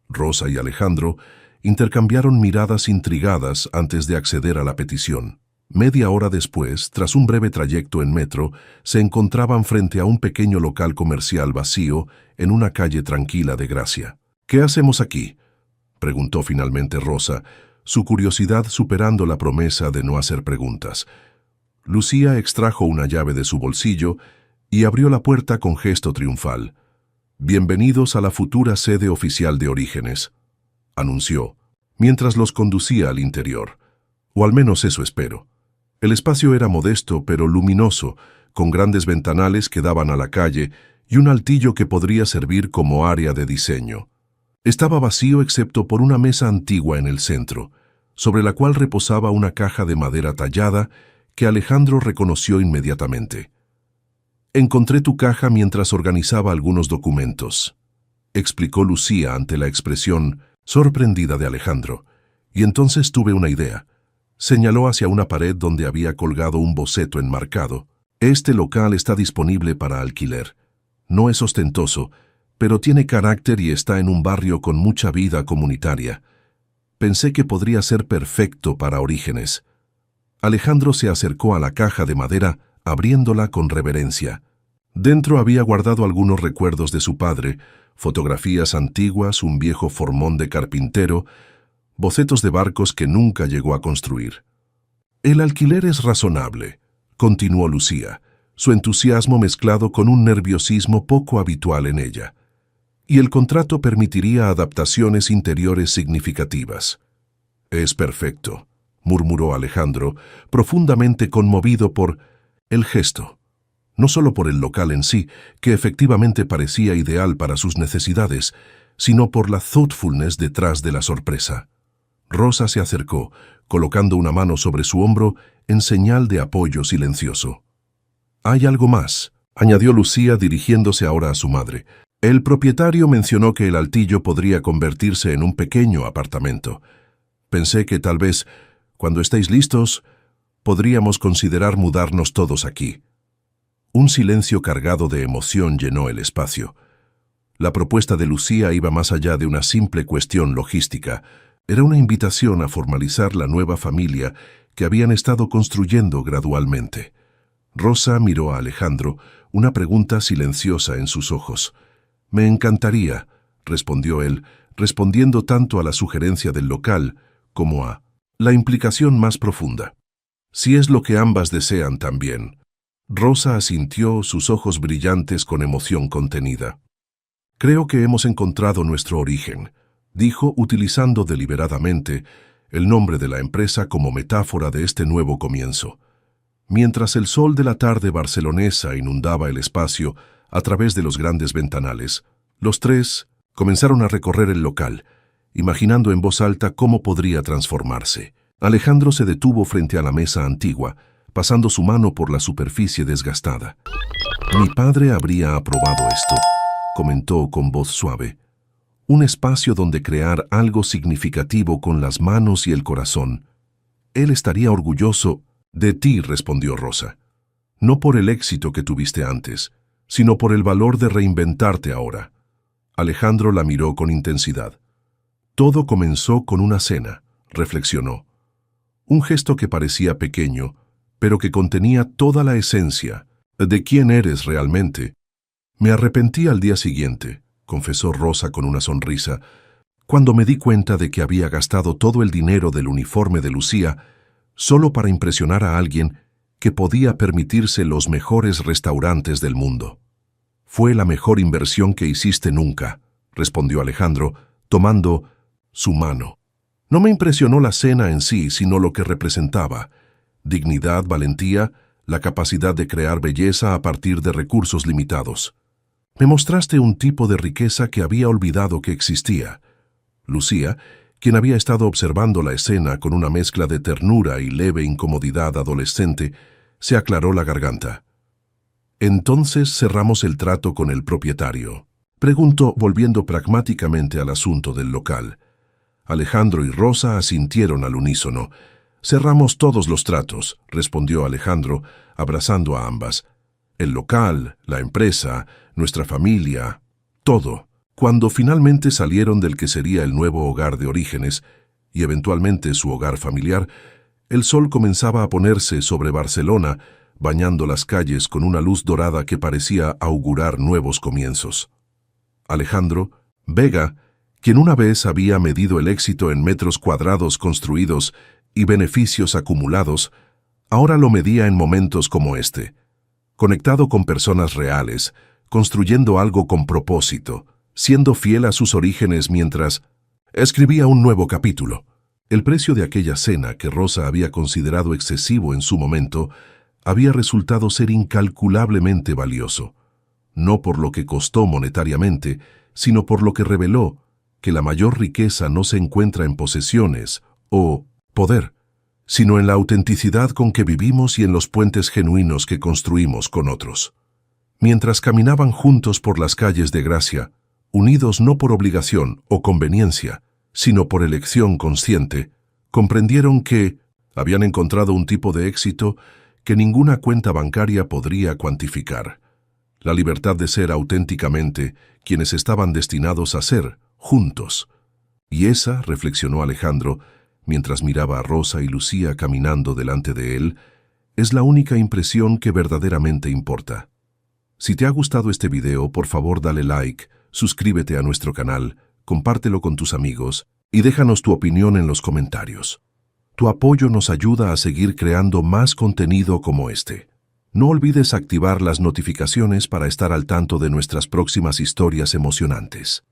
Rosa y Alejandro intercambiaron miradas intrigadas antes de acceder a la petición. Media hora después, tras un breve trayecto en metro, se encontraban frente a un pequeño local comercial vacío en una calle tranquila de Gracia. «¿Qué hacemos aquí?», preguntó finalmente Rosa, su curiosidad superando la promesa de no hacer preguntas. Lucía extrajo una llave de su bolsillo y abrió la puerta con gesto triunfal. «Bienvenidos a la futura sede oficial de Orígenes», anunció, mientras los conducía al interior. «O al menos eso espero». El espacio era modesto pero luminoso, con grandes ventanales que daban a la calle y un altillo que podría servir como área de diseño. Estaba vacío excepto por una mesa antigua en el centro, sobre la cual reposaba una caja de madera tallada que Alejandro reconoció inmediatamente. «Encontré tu caja mientras organizaba algunos documentos», explicó Lucía ante la expresión sorprendida de Alejandro, «y entonces tuve una idea». Señaló hacia una pared donde había colgado un boceto enmarcado. «Este local está disponible para alquiler. No es ostentoso, pero tiene carácter y está en un barrio con mucha vida comunitaria. Pensé que podría ser perfecto para Orígenes». Alejandro se acercó a la caja de madera, abriéndola con reverencia. Dentro había guardado algunos recuerdos de su padre, fotografías antiguas, un viejo formón de carpintero, bocetos de barcos que nunca llegó a construir. «El alquiler es razonable», continuó Lucía, su entusiasmo mezclado con un nerviosismo poco habitual en ella. «Y el contrato permitiría adaptaciones interiores significativas». «Es perfecto», murmuró Alejandro, profundamente conmovido por el gesto. No solo por el local en sí, que efectivamente parecía ideal para sus necesidades, sino por la thoughtfulness detrás de la sorpresa. Rosa se acercó, colocando una mano sobre su hombro en señal de apoyo silencioso. «Hay algo más», añadió Lucía dirigiéndose ahora a su madre. «El propietario mencionó que el altillo podría convertirse en un pequeño apartamento. Pensé que tal vez, cuando estéis listos, podríamos considerar mudarnos todos aquí». Un silencio cargado de emoción llenó el espacio. La propuesta de Lucía iba más allá de una simple cuestión logística. Era una invitación a formalizar la nueva familia que habían estado construyendo gradualmente. Rosa miró a Alejandro, una pregunta silenciosa en sus ojos. «Me encantaría», respondió él, respondiendo tanto a la sugerencia del local como a la implicación más profunda. «Si es lo que ambas desean también». Rosa asintió, sus ojos brillantes con emoción contenida. «Creo que hemos encontrado nuestro origen», dijo utilizando deliberadamente el nombre de la empresa como metáfora de este nuevo comienzo. Mientras el sol de la tarde barcelonesa inundaba el espacio a través de los grandes ventanales, los tres comenzaron a recorrer el local, imaginando en voz alta cómo podría transformarse. Alejandro se detuvo frente a la mesa antigua, pasando su mano por la superficie desgastada. «Mi padre habría aprobado esto», comentó con voz suave. «Un espacio donde crear algo significativo con las manos y el corazón. Él estaría orgulloso de ti», respondió Rosa. «No por el éxito que tuviste antes, sino por el valor de reinventarte ahora». Alejandro la miró con intensidad. «Todo comenzó con una cena», reflexionó. Un gesto que parecía pequeño, pero que contenía toda la esencia de quién eres realmente. «Me arrepentí al día siguiente», confesó Rosa con una sonrisa, «cuando me di cuenta de que había gastado todo el dinero del uniforme de Lucía solo para impresionar a alguien que podía permitirse los mejores restaurantes del mundo». «Fue la mejor inversión que hiciste nunca», respondió Alejandro, tomando su mano. «No me impresionó la cena en sí, sino lo que representaba: dignidad, valentía, la capacidad de crear belleza a partir de recursos limitados. Me mostraste un tipo de riqueza que había olvidado que existía. Lucía, quien había estado observando la escena con una mezcla de ternura y leve incomodidad adolescente, se aclaró la garganta. Entonces cerramos el trato con el propietario. Preguntó, volviendo pragmáticamente al asunto del local. Alejandro y Rosa asintieron al unísono. Cerramos todos los tratos, respondió Alejandro, abrazando a ambas. El local, la empresa, nuestra familia, todo. Cuando finalmente salieron del que sería el nuevo hogar de Orígenes, y eventualmente su hogar familiar, el sol comenzaba a ponerse sobre Barcelona, bañando las calles con una luz dorada que parecía augurar nuevos comienzos. Alejandro, Vega, quien una vez había medido el éxito en metros cuadrados construidos y beneficios acumulados, ahora lo medía en momentos como este, conectado con personas reales, construyendo algo con propósito, siendo fiel a sus orígenes mientras escribía un nuevo capítulo. El precio de aquella cena que Rosa había considerado excesivo en su momento había resultado ser incalculablemente valioso, no por lo que costó monetariamente, sino por lo que reveló que la mayor riqueza no se encuentra en posesiones o poder, sino en la autenticidad con que vivimos y en los puentes genuinos que construimos con otros. Mientras caminaban juntos por las calles de Gracia, unidos no por obligación o conveniencia, sino por elección consciente, comprendieron que habían encontrado un tipo de éxito que ninguna cuenta bancaria podría cuantificar. La libertad de ser auténticamente quienes estaban destinados a ser, juntos. Y esa, reflexionó Alejandro, mientras miraba a Rosa y Lucía caminando delante de él, es la única impresión que verdaderamente importa. Si te ha gustado este video, por favor dale like, suscríbete a nuestro canal, compártelo con tus amigos y déjanos tu opinión en los comentarios. Tu apoyo nos ayuda a seguir creando más contenido como este. No olvides activar las notificaciones para estar al tanto de nuestras próximas historias emocionantes.